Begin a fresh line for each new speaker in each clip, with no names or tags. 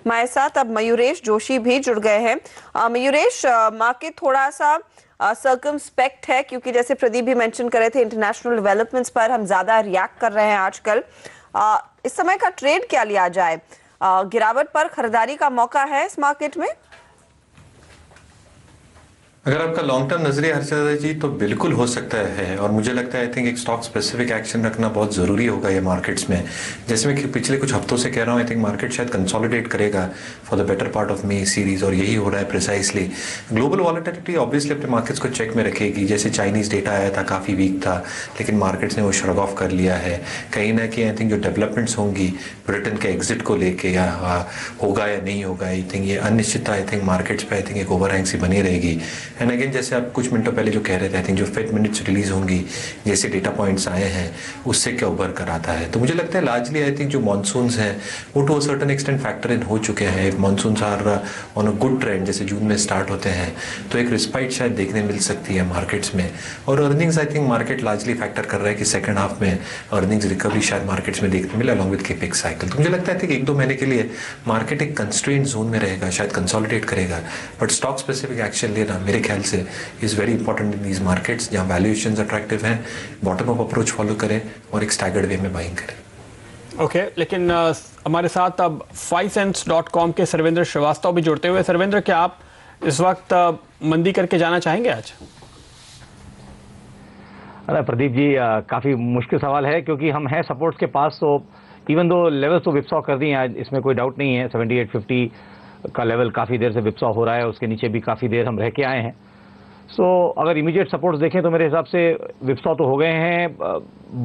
हमारे साथ अब मयूरेश जोशी भी जुड़ गए हैं। मयूरेश, मार्केट थोड़ा सा सर्कमस्पेक्ट है क्योंकि जैसे प्रदीप भी मेंशन कर रहे थे, इंटरनेशनल डेवलपमेंट्स पर हम ज्यादा रिएक्ट कर रहे हैं आजकल। इस समय का ट्रेड क्या लिया जाए? गिरावट पर खरीदारी का मौका है इस मार्केट में?
अगर आपका लॉन्ग टर्म नजरिया हर्षद जी तो बिल्कुल हो सकता है, और मुझे लगता है आई थिंक एक स्टॉक स्पेसिफिक एक्शन रखना बहुत जरूरी होगा ये मार्केट्स में। जैसे मैं पिछले कुछ हफ्तों से कह रहा हूँ, आई थिंक मार्केट शायद कंसोलिडेट करेगा for the better part of May series, और यही हो रहा है प्रिसाइसली। ग्लोबल वॉलेटिलिटी ऑब्वियसली अपने मार्केट्स को चेक में रखेगी। जैसे चाइनीज डेटा आया था, काफी वीक था, लेकिन मार्केट्स ने वो श्रग ऑफ कर लिया है। कहीं ना कहीं आई थिंक जो डेवलपमेंट्स होंगी ब्रिटेन के एग्जिट को लेके, या होगा या नहीं होगा, आई थिंक ये अनिश्चितता आई थिंक मार्केट्स पे आई थिंक एक ओवरहैंग सी बनी रहेगी। एंड अगेन जैसे आप कुछ मिनटों पहले जो कह रहे थे, आई थिंक जो फेड मिनट्स रिलीज होंगी, जैसे डेटा पॉइंट्स आए हैं, उससे क्या उभर कर आता है। तो मुझे लगता है लार्जली आई थिंक जो मॉनसून्स हैं वो to a certain extent factor in हो चुके हैं। Monsoons are on a good trend, जैसे जून में स्टार्ट होते हैं, तो एक रिस्पाइट शायद देखने मिल सकती है मार्केट्स में। और earnings I think market largely factor कर रहा है कि सेकंड हाफ में अर्निंग्स रिकवरी शायद मार्केट्स में देखने मिले अलॉन्ग विद केपेक्स साइकिल। तो मुझे लगता है कि 1-2 महीने के लिए मार्केट एक कंस्ट्रेंट जोन में रहेगा, शायद कंसोलिडेट करेगा, बट स्टॉक स्पेसिफिक एक्शन लेना मेरे ख्याल से is very important in these markets, जहाँ वैल्यूएशंस अट्रैक्टिव हैं, बॉटम अप अप्रोच फॉलो करें और एक स्टैगर्ड वे में बाइंग करें।
ओके, लेकिन हमारे साथ अब 5cents.com के सर्वेंद्र श्रीवास्तव भी जुड़ते हुए। सर्वेंद्र, क्या आप इस वक्त मंदी करके जाना चाहेंगे आज?
अरे प्रदीप जी, काफ़ी मुश्किल सवाल है क्योंकि हम हैं सपोर्ट्स के पास। तो इवन दो लेवल्स तो विपसॉ कर दी हैं आज, इसमें कोई डाउट नहीं है। 7850 का लेवल काफ़ी देर से विपसॉ हो रहा है, उसके नीचे भी काफ़ी देर हम रह के आए हैं। सो अगर इमीडिएट सपोर्ट्स देखें तो मेरे हिसाब से विपसॉ तो हो गए हैं,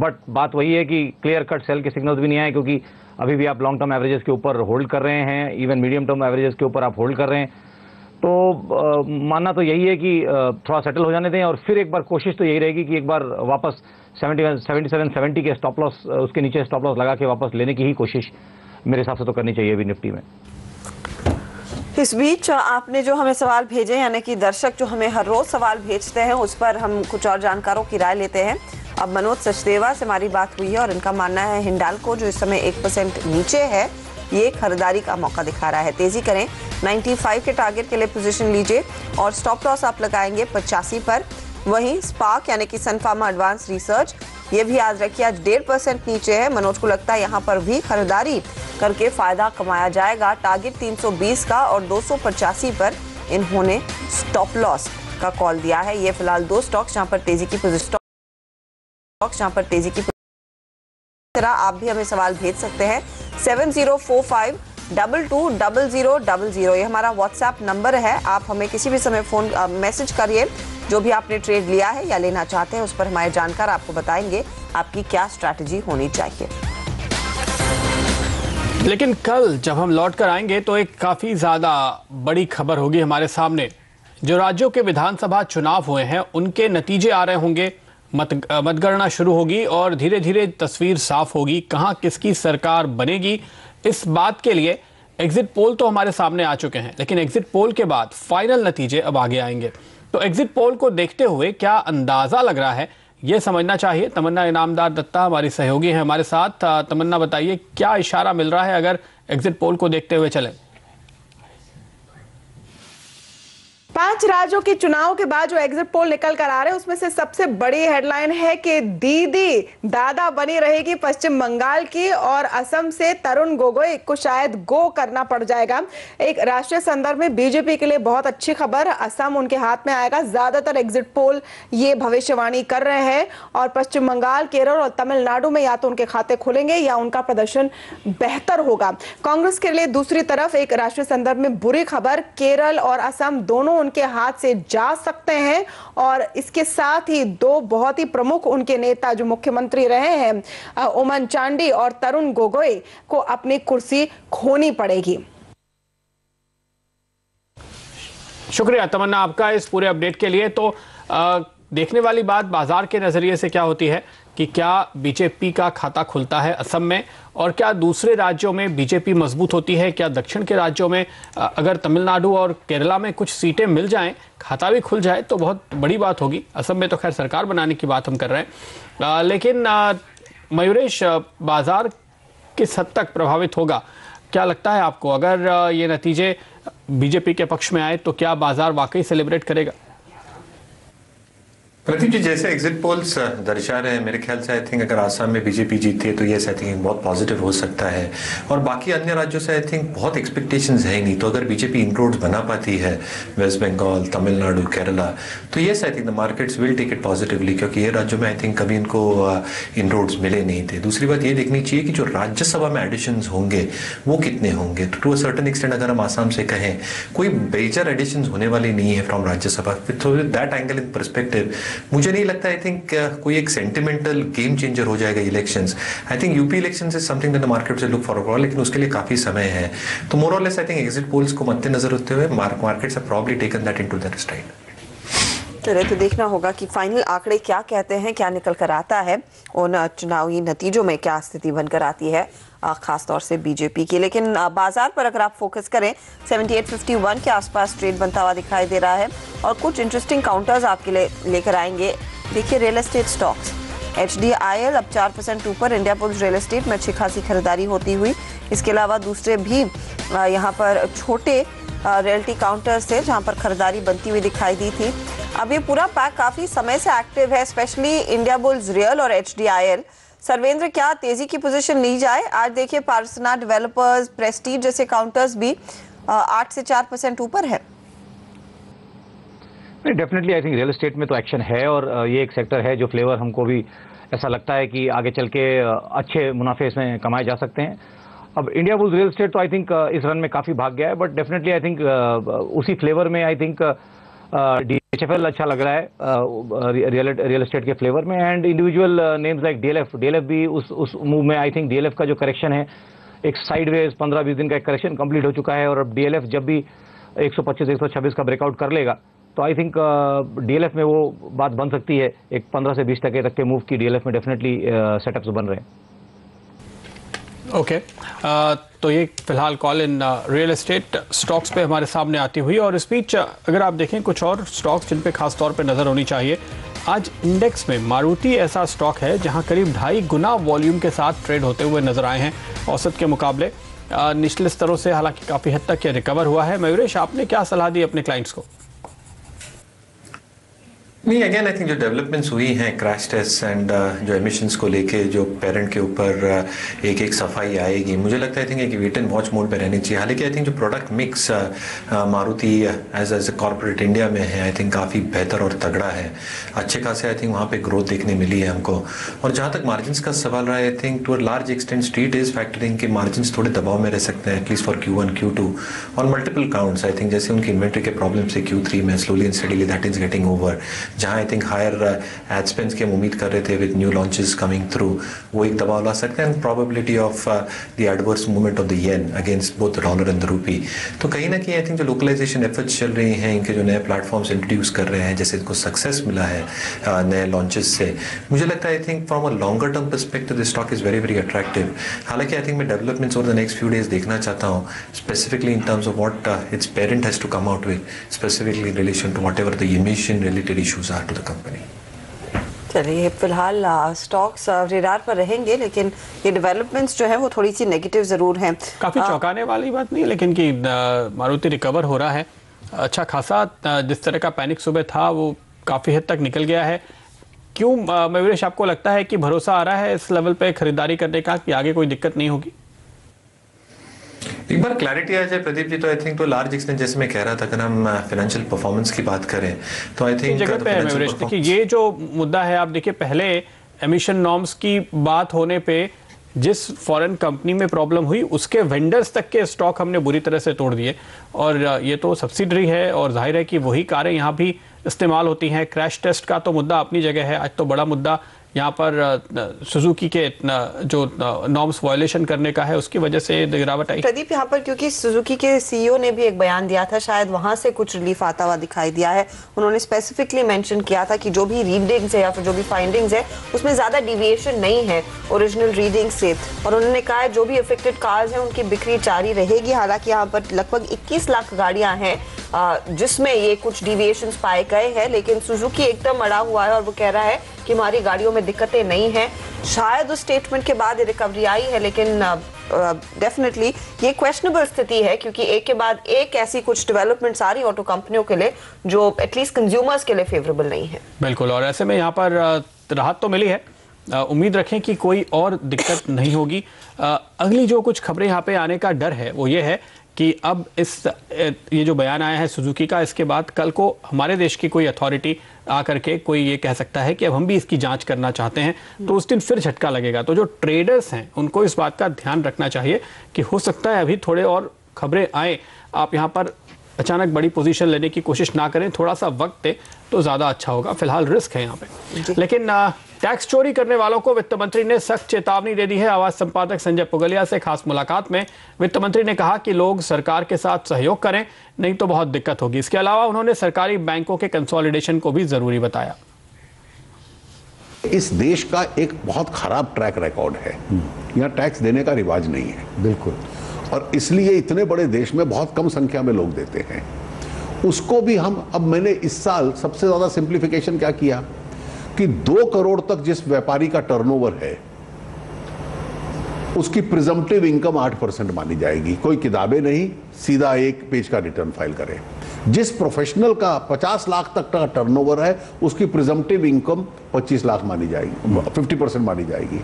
बट बात वही है कि क्लियर कट सेल के सिग्नल्स भी नहीं आए, क्योंकि अभी भी आप लॉन्ग टर्म एवरेजेस के ऊपर होल्ड कर रहे हैं, इवन मीडियम टर्म एवरेजेस के ऊपर आप होल्ड कर रहे हैं। तो मानना तो यही है कि थोड़ा सेटल हो जाने दें, और फिर एक बार कोशिश तो यही रहेगी कि एक बार वापस 77-70 के स्टॉप लॉस, उसके नीचे स्टॉप लॉस लगा के वापस लेने की ही कोशिश मेरे हिसाब से तो करनी चाहिए अभी निफ्टी में।
इस बीच आपने जो हमें सवाल भेजे, यानी कि दर्शक जो हमें हर रोज सवाल भेजते हैं, उस पर हम कुछ और जानकारों की राय लेते हैं। अब मनोज सचदेवा से हमारी बात हुई है और इनका मानना है हिंडाल्को जो इस समय 1% नीचे है, ये खरीदारी का मौका दिखा रहा है। तेजी करें, 95 के टारगेट के लिए पोजीशन लीजिए और स्टॉप लॉस आप लगाएंगे 85 पर। वहीं स्पार्क यानी कि सन फार्मा एडवांस रिसर्च, ये भी याद रखिए आज 1.5% नीचे है। मनोज को लगता है यहाँ पर भी खरीदारी करके फायदा कमाया जाएगा। टारगेट 320 का और 285 पर इन्होंने स्टॉप लॉस का कॉल दिया है। ये फिलहाल दो स्टॉक्स जहां पर तेजी की तरह आप भी हमें सवाल भेज सकते हैं। 7045220000 ये हमारा व्हाट्सएप नंबर है। आप हमें किसी भी समय फोन मैसेज करिए, जो भी आपने ट्रेड लिया है या लेना चाहते हैं उस पर हमारे जानकार आपको बताएंगे आपकी क्या स्ट्रैटेजी होनी चाहिए।
लेकिन कल जब हम लौट कर आएंगे तो एक काफी ज्यादा बड़ी खबर होगी हमारे सामने। जो राज्यों के विधानसभा चुनाव हुए हैं उनके नतीजे आ रहे होंगे, मतगणना शुरू होगी और धीरे धीरे तस्वीर साफ होगी कहां किसकी सरकार बनेगी। इस बात के लिए एग्जिट पोल तो हमारे सामने आ चुके हैं, लेकिन एग्जिट पोल के बाद फाइनल नतीजे अब आगे आएंगे। तो एग्जिट पोल को देखते हुए क्या अंदाजा लग रहा है, यह समझना चाहिए। तमन्ना इनामदार दत्ता हमारी सहयोगी है हमारे साथ। तमन्ना, बताइए क्या इशारा मिल रहा है अगर एग्जिट पोल को देखते हुए चले?
5 राज्यों के चुनाव के बाद जो एग्जिट पोल निकल कर आ रहे हैं उसमें से सबसे बड़ी हेडलाइन है कि दीदी दादा बनी रहेगी पश्चिम बंगाल की, और असम से तरुण गोगोई को शायद गो करना पड़ जाएगा। एक राष्ट्रीय संदर्भ में बीजेपी के लिए बहुत अच्छी खबर, असम उनके हाथ में आएगा। ज्यादातर एग्जिट पोल ये भविष्यवाणी कर रहे हैं, और पश्चिम बंगाल, केरल और तमिलनाडु में या तो उनके खाते खुलेंगे या उनका प्रदर्शन बेहतर होगा। कांग्रेस के लिए दूसरी तरफ एक राष्ट्रीय संदर्भ में बुरी खबर, केरल और असम दोनों उनके हाथ से जा सकते हैं, और इसके साथ ही दो बहुत ही प्रमुख उनके नेता जो मुख्यमंत्री रहे हैं, ओमन चांडी और तरुण गोगोई, को अपनी कुर्सी खोनी पड़ेगी।
शुक्रिया तमन्ना आपका इस पूरे अपडेट के लिए। तो देखने वाली बात बाजार के नजरिए से क्या होती है कि क्या बीजेपी का खाता खुलता है असम में, और क्या दूसरे राज्यों में बीजेपी मजबूत होती है, क्या दक्षिण के राज्यों में अगर तमिलनाडु और केरला में कुछ सीटें मिल जाएं, खाता भी खुल जाए तो बहुत बड़ी बात होगी। असम में तो खैर सरकार बनाने की बात हम कर रहे हैं, लेकिन मयूरेश, बाजार किस हद तक प्रभावित होगा क्या लगता है आपको, अगर ये नतीजे बीजेपी के पक्ष में आए तो क्या बाजार वाकई सेलिब्रेट करेगा?
प्रदीप जी, जैसे एग्जिट पोल्स दर्शा रहे हैं, मेरे ख्याल से आई थिंक अगर आसाम में बीजेपी जीतती है तो ये आई थिंक बहुत पॉजिटिव हो सकता है। और बाकी अन्य राज्यों से आई थिंक बहुत एक्सपेक्टेशंस है ही नहीं, तो अगर बीजेपी इनरोड्स बना पाती है वेस्ट बंगाल, तमिलनाडु, केरला, तो ये आई think the markets will take it positively, क्योंकि ये राज्यों में आई थिंक कभी इनको इनरोड्स मिले नहीं थे। दूसरी बात ये देखनी चाहिए कि जो राज्यसभा में एडिशंस होंगे वो कितने होंगे। टू अ सर्टेन एक्सटेंट अगर हम आसाम से कहें कोई मेजर एडिशंस होने वाली नहीं है फ्रॉम राज्यसभा, तो दैट एंगल इन परस्पेक्टिव मुझे नहीं लगता आई थिंक कोई एक सेंटिमेंटल गेम चेंजर हो जाएगा elections. I think UP elections is something that the market से लुक फॉरवर्ड, लेकिन उसके लिए काफी समय है। तो मोर और less I think exit polls को मद्देनजर रखते हुए markets have probably taken that into their STRIDE.
चलिए, तो देखना होगा कि फाइनल आंकड़े क्या कहते हैं, क्या निकल कर आता है, उन चुनावी नतीजों में क्या स्थिति बनकर आती है, खास तौर से बीजेपी की। लेकिन बाजार पर अगर आप फोकस करें, 7851 के आसपास ट्रेड बनता हुआ दिखाई दे रहा है और कुछ इंटरेस्टिंग काउंटर्स आपके लिए लेकर आएंगे। देखिए, रियल एस्टेट स्टॉक्स, HDIL अब 4% ऊपर, इंडिया बुल्स रियल एस्टेट में अच्छी खासी खरीदारी होती हुई। इसके अलावा दूसरे भी यहाँ पर छोटे रियल्टी काउंटर्स थे जहाँ पर खरीदारी बनती हुई दिखाई दी थी। अब ये पूरा पैक काफी समय से एक्टिव है, स्पेशली इंडिया बुल्स रियल और HDIL। सर्वेंद्र, क्या तेजी की पोजीशन ली जाए? आज देखिए पार्सना डेवलपर्स, प्रेस्टीज जैसे काउंटर्स भी 8 से 4% ऊपर है।
नहीं, definitely I think real estate में तो एक्शन है और ये एक सेक्टर है जो फ्लेवर हमको भी ऐसा लगता है कि आगे चल के अच्छे मुनाफे इसमें कमाए जा सकते हैं। अब इंडिया बुल्स रियल एस्टेट तो आई थिंक इस रन में काफ़ी भाग गया है, बट डेफिनेटली आई थिंक उसी फ्लेवर में आई थिंक DHFL अच्छा लग रहा है रियल एस्टेट के फ्लेवर में, and individual names like DLF भी उस मूव में। आई थिंक DLF का जो करेक्शन है, एक साइडवेज 15-20 दिन का एक करेक्शन कंप्लीट हो चुका है, और अब DLF जब भी 125-126 का ब्रेकआउट कर लेगा तो आई थिंक DLF में वो बात बन सकती है। एक 15 से 20% तक के मूव की DLF में डेफिनेटली सेटअप्स बन रहे हैं।
ओके, तो ये फिलहाल call in real estate stocks पे हमारे सामने आती हुई। और इस बीच अगर आप देखें कुछ और स्टॉक्स जिन पे खास तौर पे नज़र होनी चाहिए, आज इंडेक्स में मारुति ऐसा स्टॉक है जहां करीब 2.5 गुना वॉल्यूम के साथ ट्रेड होते हुए नजर आए हैं औसत के मुकाबले। निचले स्तरों से हालांकि काफ़ी हद तक ये रिकवर हुआ है। मयूरेश, आपने क्या सलाह दी अपने क्लाइंट्स को?
नहीं, अगेन आई थिंक जो डेवलपमेंट्स हुई हैं क्रैश टेस्ट एंड जो एमिशंस को लेके जो पेरेंट के ऊपर एक सफाई आएगी, मुझे लगता है आई थिंक एक वेट एंड वॉच मोड पे रहनी चाहिए। हालांकि आई थिंक जो product mix Maruti as a corporate India में है, आई थिंक काफ़ी बेहतर और तगड़ा है। अच्छे खासे आई थिंक वहाँ पे ग्रोथ देखने मिली है हमको। और जहाँ तक मार्जिन का सवाल रहा है, I think to a large extent street is factoring कि मार्जिन थोड़े दबाव में रह सकते हैं, एटलीस्ट फॉर Q1 Q2 और मल्टीपल काउंट्स। आई थिंक जैसे उनकी इन्वेंट्री के प्रॉब्लम से Q3 में slowly and steadily that is getting over. जहाँ I think higher ad spends की हम उम्मीद कर रहे थे with new launches coming through, वो एक दबाव ला सकते हैं, and probability of the adverse movement of the yen against both the dollar and the rupee. तो कहीं ना कहीं आई थिंक जो लोकलाइजेशन एफर्ट्स चल रही हैं, इनके जो नए प्लेटफॉर्म्स इंट्रोड्यूस कर रहे हैं, जैसे इनको सक्सेस मिला है नए लॉन्चेस से, मुझे लगता है I think from a longer term perspective this stock is very very attractive. हालांकि आई थिंक मैं developments over the next few days देखना चाहता हूँ, specifically in terms of what its parent has to come out with, specifically in relation to whatever the emission related issues are to the company.
चलिए, फिलहाल stocks radar पर रहेंगे, लेकिन ये developments जो है वो थोड़ी सी नेगेटिव जरूर हैं।
काफ़ी चौंकाने वाली बात नहीं है लेकिन कि मारुति रिकवर हो रहा है अच्छा खासा। जिस तरह का पैनिक सुबह था वो काफ़ी हद तक निकल गया है। क्यों मयूरेश, आपको लगता है कि भरोसा आ रहा है इस लेवल पे खरीदारी करने का कि आगे कोई दिक्कत नहीं होगी?
एक बार क्लैरिटी आ जाए प्रदीप जी, तो आई थिंक तो लार्ज एक्सटेंट जैसे मैं कह रहा था, अगर हम फाइनेंशियल परफॉर्मेंस की बात करें तो आई थिंक
जगह पे है मयूरेश। देखिए, ये जो मुद्दा है, आप देखिए पहले एमिशन नॉर्म्स की बात होने पे जिस फॉरेन कंपनी में प्रॉब्लम हुई उसके वेंडर्स तक के स्टॉक हमने बुरी तरह से तोड़ दिए, और ये तो सब्सिडरी है और जाहिर है कि वही कारें यहाँ भी इस्तेमाल होती हैं। क्रैश टेस्ट का तो मुद्दा अपनी जगह है, आज तो बड़ा मुद्दा यहाँ पर सुजुकी के जो नॉर्म्स वायलेशन करने का है उसकी वजह से गिरावट आई।
प्रदीप, यहाँ पर क्योंकि सुजुकी के CEO ने भी एक बयान दिया था, शायद वहां से कुछ रिलीफ आता हुआ दिखाई दिया है। उन्होंने स्पेसिफिकली मेंशन किया था कि जो भी रीडिंग्स है या फिर जो भी फाइंडिंग्स है उसमें ज्यादा डिविएशन नहीं है ओरिजिनल रीडिंग से, और उन्होंने कहा है जो भी अफेक्टेड कार्स हैं उनकी बिक्री जारी रहेगी। हालांकि यहाँ पर लगभग 21 लाख गाड़ियां हैं जिसमें ये कुछ डिविएशंस पाए गए हैं, लेकिन सुजुकी एकदम अड़ा हुआ है और वो कह रहा है कि हमारी गाड़ियों में दिक्कतें नहीं हैं। शायद उस स्टेटमेंट के बाद ये रिकवरी आई है, लेकिन डेफिनेटली ये क्वेश्चनेबल स्थिति है, क्योंकि एक के बाद एक ऐसी कुछ डेवलपमेंट आ रही ऑटो कंपनियों के लिए जो एटलीस्ट कंज्यूमर्स के लिए फेवरेबल नहीं है।
बिल्कुल, और ऐसे में यहाँ पर राहत तो मिली है, उम्मीद रखें कि कोई और दिक्कत नहीं होगी। अगली जो कुछ खबरें यहाँ पे आने का डर है वो ये है कि अब ये जो बयान आया है सुजुकी का, इसके बाद कल को हमारे देश की कोई अथॉरिटी आकर के कोई ये कह सकता है कि अब हम भी इसकी जांच करना चाहते हैं, तो उस दिन फिर झटका लगेगा। तो जो ट्रेडर्स हैं उनको इस बात का ध्यान रखना चाहिए कि हो सकता है अभी थोड़े और खबरें आए, आप यहाँ पर अचानक बड़ी पोजीशन लेने की कोशिश ना करें, थोड़ा सा वक्त दे तो ज़्यादा अच्छा होगा। फिलहाल रिस्क है यहाँ पे। लेकिन टैक्स चोरी करने वालों को वित्त मंत्री ने सख्त चेतावनी दे दी है। आवाज संपादक संजय पुगलिया से खास मुलाकात में वित्त मंत्री ने कहा कि लोग सरकार के साथ सहयोग करें, नहीं तो बहुत दिक्कत होगी। इसके अलावा उन्होंने सरकारी बैंकों के कंसोलिडेशन को भी जरूरी बताया।
इस देश का एक बहुत खराब ट्रैक रिकॉर्ड है, यहाँ टैक्स देने का रिवाज नहीं है बिल्कुल, और इसलिए इतने बड़े देश में बहुत कम संख्या में लोग देते हैं। उसको भी हम, अब मैंने इस साल सबसे ज्यादा सिंप्लीफिकेशन क्या किया कि 2 करोड़ तक जिस व्यापारी का टर्नओवर है उसकी प्रिजम्पटिव इनकम 8% मानी जाएगी। कोई किताबें नहीं, सीधा 1 पेज का रिटर्न फाइल करे। जिस प्रोफेशनल का 50 लाख तक का टर्नओवर है उसकी प्रिजम्पटिव इनकम 25 लाख मानी जाएगी, 50% मानी जाएगी।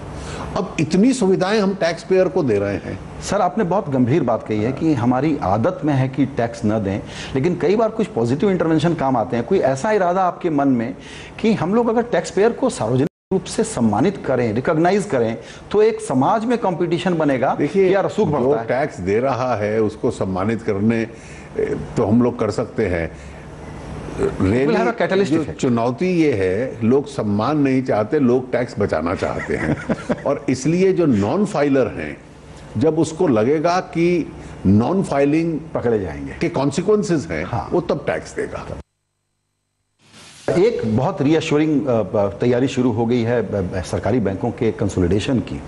अब इतनी सुविधाएं हम टैक्स पेयर को दे रहे हैं।
सर, आपने बहुत गंभीर बात कही है कि हमारी आदत में है कि टैक्स न दें, लेकिन कई बार कुछ पॉजिटिव इंटरवेंशन काम आते हैं। कोई ऐसा इरादा आपके मन में कि हम लोग अगर टैक्स पेयर को सार्वजनिक रूप से सम्मानित करें, रिकॉग्नाइज करें, तो एक समाज में कंपटीशन बनेगा।
देखिए,
या रसूख बढ़ता है।
जो टैक्स दे रहा है उसको सम्मानित करने तो हम लोग कर सकते हैं। जो चुनौती ये है, लोग सम्मान नहीं चाहते, लोग टैक्स बचाना चाहते हैं। और इसलिए जो नॉन फाइलर हैं, जब उसको लगेगा कि नॉन फाइलिंग
पकड़े जाएंगे
के कॉन्सिक्वेंसेस हैं,
हाँ,
वो तब टैक्स देगा।
एक बहुत रीअश्योरिंग तैयारी शुरू हो गई है सरकारी बैंकों के कंसोलिडेशन की।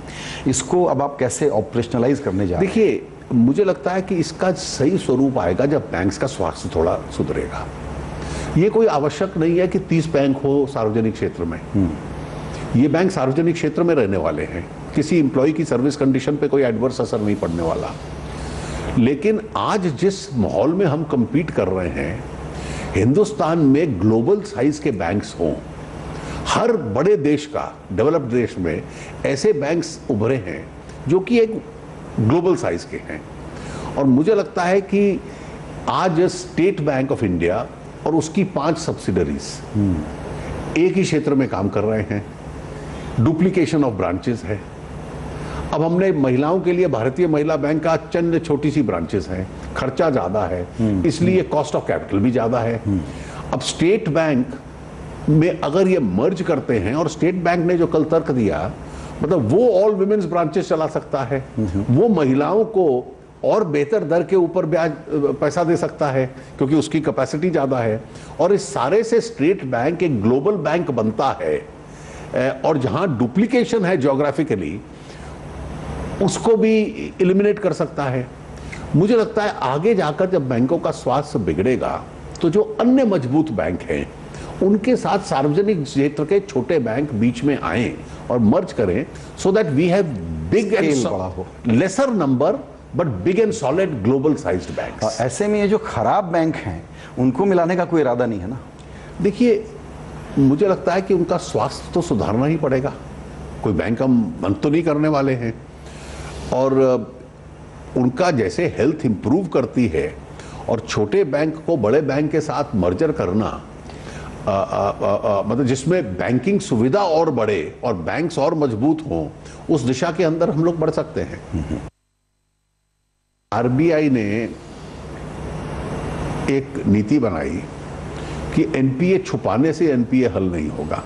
इसको अब आप कैसे ऑपरेशनलाइज करने जा रहे हैं?
देखिए, मुझे लगता है कि इसका सही स्वरूप आएगा जब बैंक्स का स्वास्थ्य थोड़ा सुधरेगा। ये कोई आवश्यक नहीं है कि 30 बैंक हो सार्वजनिक क्षेत्र में। ये बैंक सार्वजनिक क्षेत्र में रहने वाले हैं, किसी एम्प्लॉय की सर्विस कंडीशन पे कोई एडवर्स असर नहीं पड़ने वाला। लेकिन आज जिस माहौल में हम compete कर रहे हैं, हिंदुस्तान में ग्लोबल साइज के बैंक्स हों, हर बड़े देश का, डेवलप्ड देश में ऐसे बैंक्स उभरे हैं जो कि एक ग्लोबल साइज के हैं। और मुझे लगता है कि आज स्टेट बैंक ऑफ इंडिया और उसकी 5 सब्सिडरीज एक ही क्षेत्र में काम कर रहे हैं। डुप्लीकेशन ऑफ ब्रांचेस है। अब हमने महिलाओं के लिए भारतीय महिला बैंक का चंद छोटी सी ब्रांचेस हैं, खर्चा ज्यादा है, इसलिए कॉस्ट ऑफ कैपिटल भी ज्यादा है। अब स्टेट बैंक में अगर ये मर्ज करते हैं, और स्टेट बैंक ने जो कल तर्क दिया, मतलब वो ऑल विमेन्स ब्रांचेस चला सकता है, वो महिलाओं को और बेहतर दर के ऊपर ब्याज पैसा दे सकता है क्योंकि उसकी कैपेसिटी ज्यादा है। और इस सारे से स्टेट बैंक एक ग्लोबल बैंक बनता है। और जहां डुप्लीकेशन है ज्योग्राफिकली, उसको भी एलिमिनेट कर सकता है। मुझे लगता है आगे जाकर जब बैंकों का स्वास्थ्य बिगड़ेगा तो जो अन्य मजबूत बैंक हैं उनके साथ सार्वजनिक क्षेत्र के छोटे बैंक बीच में आए और मर्ज करें, so that we have big and lesser number but big and solid global sized banks.
ऐसे में ये जो खराब बैंक हैं उनको मिलाने का कोई इरादा नहीं है ना?
देखिए, मुझे लगता है कि उनका स्वास्थ्य तो सुधारना ही पड़ेगा। कोई बैंक हम बंद तो नहीं करने वाले हैं, और उनका जैसे हेल्थ इंप्रूव करती है और छोटे बैंक को बड़े बैंक के साथ मर्जर करना, मतलब जिसमें बैंकिंग सुविधा और बढ़े और बैंक्स और मजबूत हों, उस दिशा के अंदर हम लोग बढ़ सकते हैं। आरबीआई ने एक नीति बनाई कि एनपीए छुपाने से एनपीए हल नहीं होगा,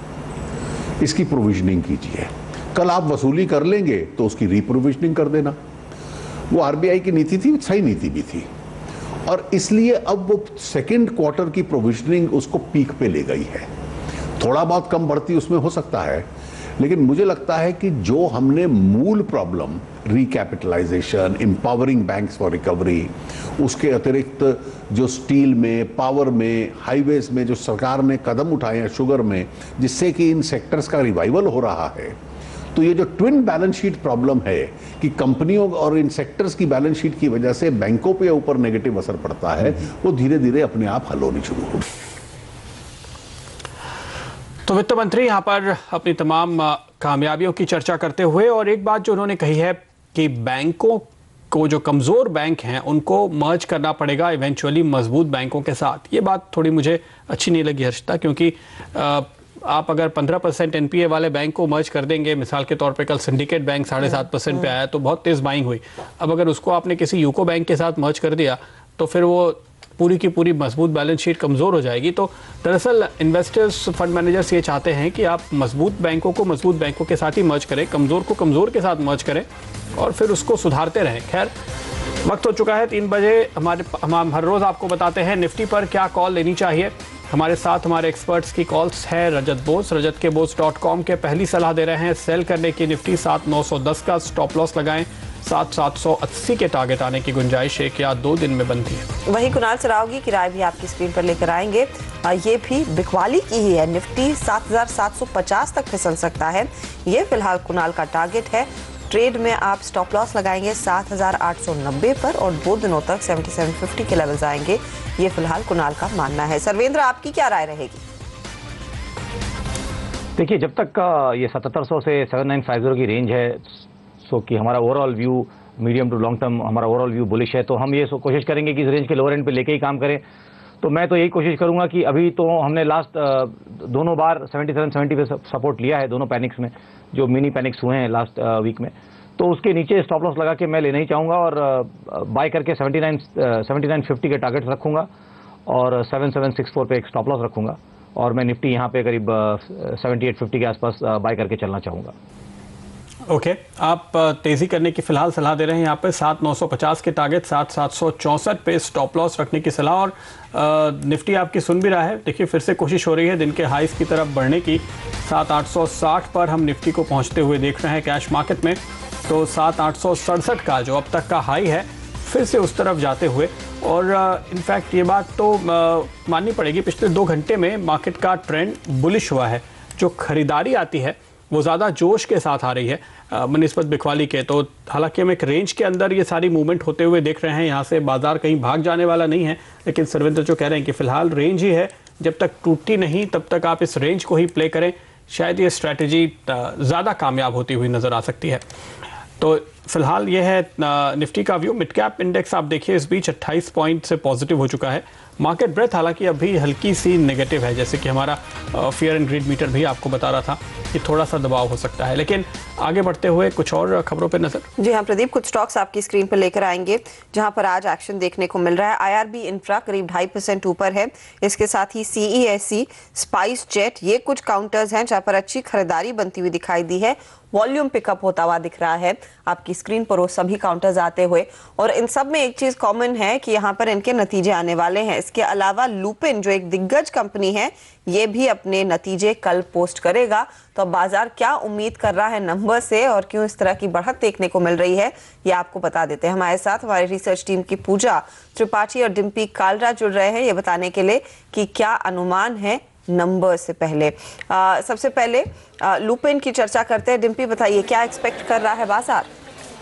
इसकी प्रोविजनिंग कीजिए। कल आप वसूली कर लेंगे तो उसकी रीप्रोविजनिंग कर देना। वो आरबीआई की नीति थी, सही नीति भी थी, और इसलिए अब वो सेकंड क्वार्टर की प्रोविजनिंग उसको पीक पे ले गई है। थोड़ा बहुत कम बढ़ती उसमें हो सकता है, लेकिन मुझे लगता है कि जो हमने मूल problem, recapitalisation, empowering banks for recovery, उसके अतिरिक्त जो स्टील में, पावर में, हाईवेज में जो सरकार ने कदम उठाए हैं, शुगर में, जिससे कि इन सेक्टर्स का रिवाइवल हो रहा है, तो ये जो ट्विन बैलेंस शीट प्रॉब्लम है कि कंपनियों और इन सेक्टर्स की बैलेंस शीट की वजह से बैंकों पे ऊपर नेगेटिव असर पड़ता है, वो धीरे धीरे अपने आप हल होनी शुरू होगी।
तो वित्त मंत्री यहाँ पर अपनी तमाम कामयाबियों की चर्चा करते हुए, और एक बात जो उन्होंने कही है कि बैंकों को, जो कमज़ोर बैंक हैं उनको मर्ज करना पड़ेगा इवेंचुअली मजबूत बैंकों के साथ। ये बात थोड़ी मुझे अच्छी नहीं लगी हर्षिता, क्योंकि आप अगर 15% एनपीए वाले बैंक को मर्ज कर देंगे, मिसाल के तौर पे कल सिंडिकेट बैंक 7.5% पे आया तो बहुत तेज़ बाइंग हुई। अब अगर उसको आपने किसी यूको बैंक के साथ मर्ज कर दिया तो फिर वो पूरी की पूरी मजबूत बैलेंस शीट कमज़ोर हो जाएगी। तो दरअसल इन्वेस्टर्स, फंड मैनेजर्स ये चाहते हैं कि आप मजबूत बैंकों को मजबूत बैंकों के साथ ही मर्ज करें, कमज़ोर को कमज़ोर के साथ मर्ज करें और फिर उसको सुधारते रहें। खैर, वक्त हो चुका है 3 बजे। हम हर रोज़ आपको बताते हैं निफ्टी पर क्या कॉल लेनी चाहिए। हमारे साथ हमारे एक्सपर्ट्स की कॉल्स है रजत बोस, rajatkeBose.com के पहली सलाह दे रहे हैं सेल करने की निफ्टी 7,910 का स्टॉप लॉस लगाएं, 7,780 के टारगेट आने की गुंजाइश 1 या 2 दिन में बनती है।
वही कुणाल सरावगी की राय भी आपकी स्क्रीन पर लेकर आएंगे। ये भी बिकवाली की ही है, निफ्टी 7,750 तक फिसल सकता है, ये फिलहाल कुणाल का टारगेट है। ट्रेड में आप स्टॉप लॉस लगाएंगे 7,890 पर और 2 दिनों तक 7750 के लेवल्स आएंगे, ये फिलहाल कुणाल का मानना है। सर्वेंद्र, आपकी क्या राय रहेगी?
देखिए, जब तक ये 7700 से 7950 की रेंज है, सो कि हमारा overall view medium to long term, हमारा ओवरऑल व्यू बुलिश है, तो हम ये कोशिश करेंगे कि इस रेंज के लोअर एंड पे लेके ही काम करें। तो मैं तो यही कोशिश करूंगा कि अभी तो हमने लास्ट दोनों बार 77-70 पे सपोर्ट लिया है, दोनों पैनिक्स में, जो मिनी पैनिक्स हुए हैं लास्ट वीक में, तो उसके नीचे स्टॉप लॉस लगा के मैं लेना ही चाहूँगा और बाय करके 7950 के टारगेट्स रखूँगा और 7764 पे एक स्टॉप लॉस रखूँगा और मैं निफ्टी यहाँ पे करीब 7850 के आसपास बाय करके चलना चाहूँगा।
ओके, आप तेजी करने की फिलहाल सलाह दे रहे हैं यहाँ पे 7,950 के टारगेट, 7,764 पे स्टॉप लॉस रखने की सलाह, और निफ्टी आपकी सुन भी रहा है। देखिए, फिर से कोशिश हो रही है दिन के हाइस की तरफ बढ़ने की। 7,860 पर हम निफ्टी को पहुँचते हुए देख रहे हैं कैश मार्केट में, तो 7,867 का जो अब तक का हाई है फिर से उस तरफ जाते हुए, और इनफैक्ट ये बात तो माननी पड़ेगी, पिछले 2 घंटे में मार्केट का ट्रेंड बुलिश हुआ है। जो खरीदारी आती है वो ज़्यादा जोश के साथ आ रही है बनिस्बत बिकवाली के। तो हालांकि हम एक रेंज के अंदर ये सारी मूवमेंट होते हुए देख रहे हैं, यहाँ से बाजार कहीं भाग जाने वाला नहीं है, लेकिन सर्वेंद्र जो कह रहे हैं कि फिलहाल रेंज ही है, जब तक टूटती नहीं तब तक आप इस रेंज को ही प्ले करें, शायद ये स्ट्रैटेजी ज़्यादा कामयाब होती हुई नज़र आ सकती है। तो फिलहाल ये है निफ्टी का व्यू। मिड कैप इंडेक्स आप देखिए इस बीच 28 पॉइंट से पॉजिटिव हो चुका है। मार्केट ब्रेथ हालांकि अभी हल्की सी नेगेटिव है, जैसे कि हमारा फियर एंड ग्रीड मीटर भी आपको बता रहा था कि थोड़ा सा दबाव हो सकता है। लेकिन आगे बढ़ते हुए कुछ और खबरों पर नजर।
जी हाँ प्रदीप, कुछ स्टॉक्स आपकी स्क्रीन पर लेकर आएंगे जहां पर आज एक्शन देखने को मिल रहा है। आईआरबी इंफ्रा करीब 2.5% ऊपर है, इसके साथ ही सीईएससी, स्पाइस जेट, ये कुछ काउंटर्स हैं जहां पर अच्छी खरीदारी बनती हुई दिखाई दी है। वॉल्यूम पिकअप होता हुआ दिख रहा है आपकी स्क्रीन पर वो सभी काउंटर्स आते हुए, और इन सब में एक चीज कॉमन है कि यहाँ पर इनके नतीजे आने वाले हैं। इसके अलावा लुपिन जो एक दिग्गज कंपनी है, ये भी अपने नतीजे कल पोस्ट करेगा। तो अब बाजार क्या उम्मीद कर रहा है नंबर से और क्यों इस तरह की बढ़त देखने को मिल रही है, ये आपको बता देते हैं। हमारे साथ हमारी रिसर्च टीम की पूजा त्रिपाठी और डिम्पी कालरा जुड़ रहे हैं ये बताने के लिए कि क्या अनुमान है नंबर से पहले। सबसे पहले लुपिन की चर्चा करते हैं। डिम्पी बताइए क्या एक्सपेक्ट कर रहा है बाजार?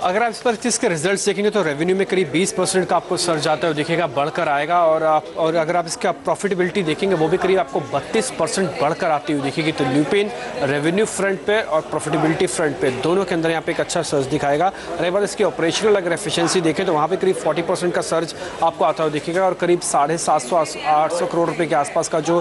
अगर आप इस पर इसके रिजल्ट्स देखेंगे तो रेवेन्यू में करीब 20% का आपको सर्ज आता है दिखेगा, बढ़कर आएगा, और अगर आप इसका प्रॉफिटेबिलिटी देखेंगे वो भी करीब आपको 32% बढ़कर आती हुई दिखेगी। तो लुपिन रेवेन्यू फ्रंट पे और प्रॉफिटेबिलिटी फ्रंट पे दोनों के अंदर यहाँ पे एक अच्छा सर्ज दिखाएगा। रही बात इसकी ऑपरेशनल अगर एफिशिएंसी देखें तो वहाँ पे करीब 40% का सर्ज आपको आता हुआ दिखेगा, और करीब 750-800 करोड़ रुपये के आसपास का जो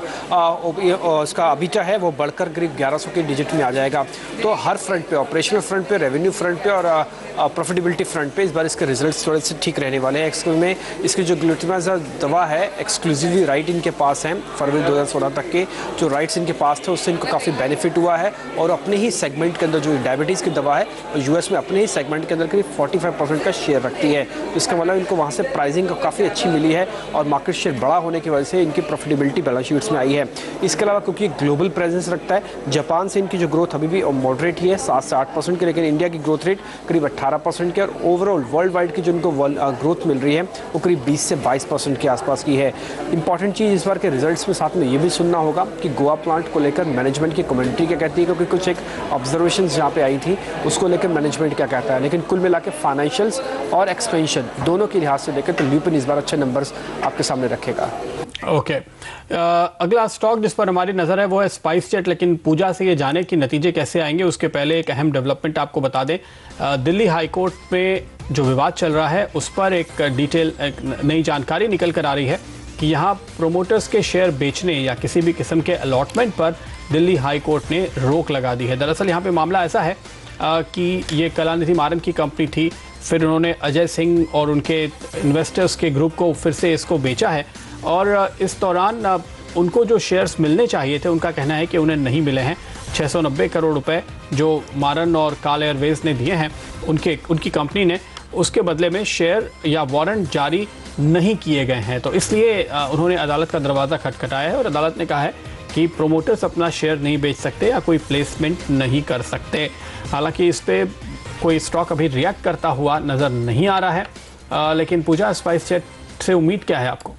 इसका अबीटा है वो बढ़कर करीब 1100 के डिजिट में आ जाएगा। तो हर फ्रंट पे, ऑपरेशनल फ्रंट पे, रेवेन्यू फ्रंट पे और प्रॉफिटेबिलिटी फ्रंट पे इस बार इसके रिजल्ट्स थोड़े से ठीक रहने वाले हैं। एक्सक्लूसिव में इसकी जो ग्लूटामाइन दवा है एक्सक्लूसिवली राइट इनके पास है, फरवरी 2016 तक के जो राइट्स इनके पास थे उससे इनको काफ़ी बेनिफिट हुआ है, और अपने ही सेगमेंट के अंदर जो डायबिटीज़ की दवा है यूएस में अपने ही सेगमेंट के अंदर करीब 45% का शेयर रखती है। तो इसका मतलब इनको वहाँ से प्राइसिंग काफ़ी अच्छी मिली है और मार्केट शेयर बड़ा होने की वजह से इनकी प्रॉफिटेबिलिटी बैलेंस शीट्स में आई है। इसके अलावा क्योंकि ग्लोबल प्रेजेंस रखता है, जापान से इनकी जो ग्रोथ अभी भी मॉडरेट ही है 7 से 8% की, लेकिन इंडिया की ग्रोथ रेट करीब 18 11% के, और ओवरऑल वर्ल्ड वाइड की जो उनको ग्रोथ मिल रही है वो करीब 20 से 22% के आसपास की है। इंपॉर्टेंट चीज़ इस बार के रिजल्ट्स में साथ में ये भी सुनना होगा कि गोवा प्लांट को लेकर मैनेजमेंट की कम्युनिटी क्या कहती है, क्योंकि कुछ एक ऑब्जर्वेशन जहाँ पे आई थी उसको लेकर मैनेजमेंट क्या कहता है। लेकिन कुल मिला के फाइनेंशियल्स और एक्सपेंशन दोनों के लिहाज से लेकर तो ल्यूपिन इस बार अच्छे नंबर्स आपके सामने रखेगा।
ओके अगला स्टॉक जिस पर हमारी नज़र है वो है स्पाइस जेट। लेकिन पूजा से ये जाने कि नतीजे कैसे आएंगे उसके पहले एक अहम डेवलपमेंट आपको बता दें। दिल्ली हाई कोर्ट में जो विवाद चल रहा है उस पर एक नई जानकारी निकल कर आ रही है कि यहाँ प्रोमोटर्स के शेयर बेचने या किसी भी किस्म के अलॉटमेंट पर दिल्ली हाई कोर्ट ने रोक लगा दी है। दरअसल यहाँ पे मामला ऐसा है कि ये कलानिधि मारन की कंपनी थी, फिर उन्होंने अजय सिंह और उनके इन्वेस्टर्स के ग्रुप को फिर से इसको बेचा है, और इस दौरान उनको जो शेयर्स मिलने चाहिए थे उनका कहना है कि उन्हें नहीं मिले हैं। 690 करोड़ रुपए जो मारन और काल एयरवेज ने दिए हैं उनकी कंपनी ने, उसके बदले में शेयर या वारंट जारी नहीं किए गए हैं। तो इसलिए उन्होंने अदालत का दरवाज़ा खटखटाया है और अदालत ने कहा है कि प्रोमोटर्स अपना शेयर नहीं बेच सकते या कोई प्लेसमेंट नहीं कर सकते। हालांकि इस पर कोई स्टॉक अभी रिएक्ट करता हुआ नज़र नहीं आ रहा है। लेकिन पूजा, स्पाइस जेट से उम्मीद क्या है आपको?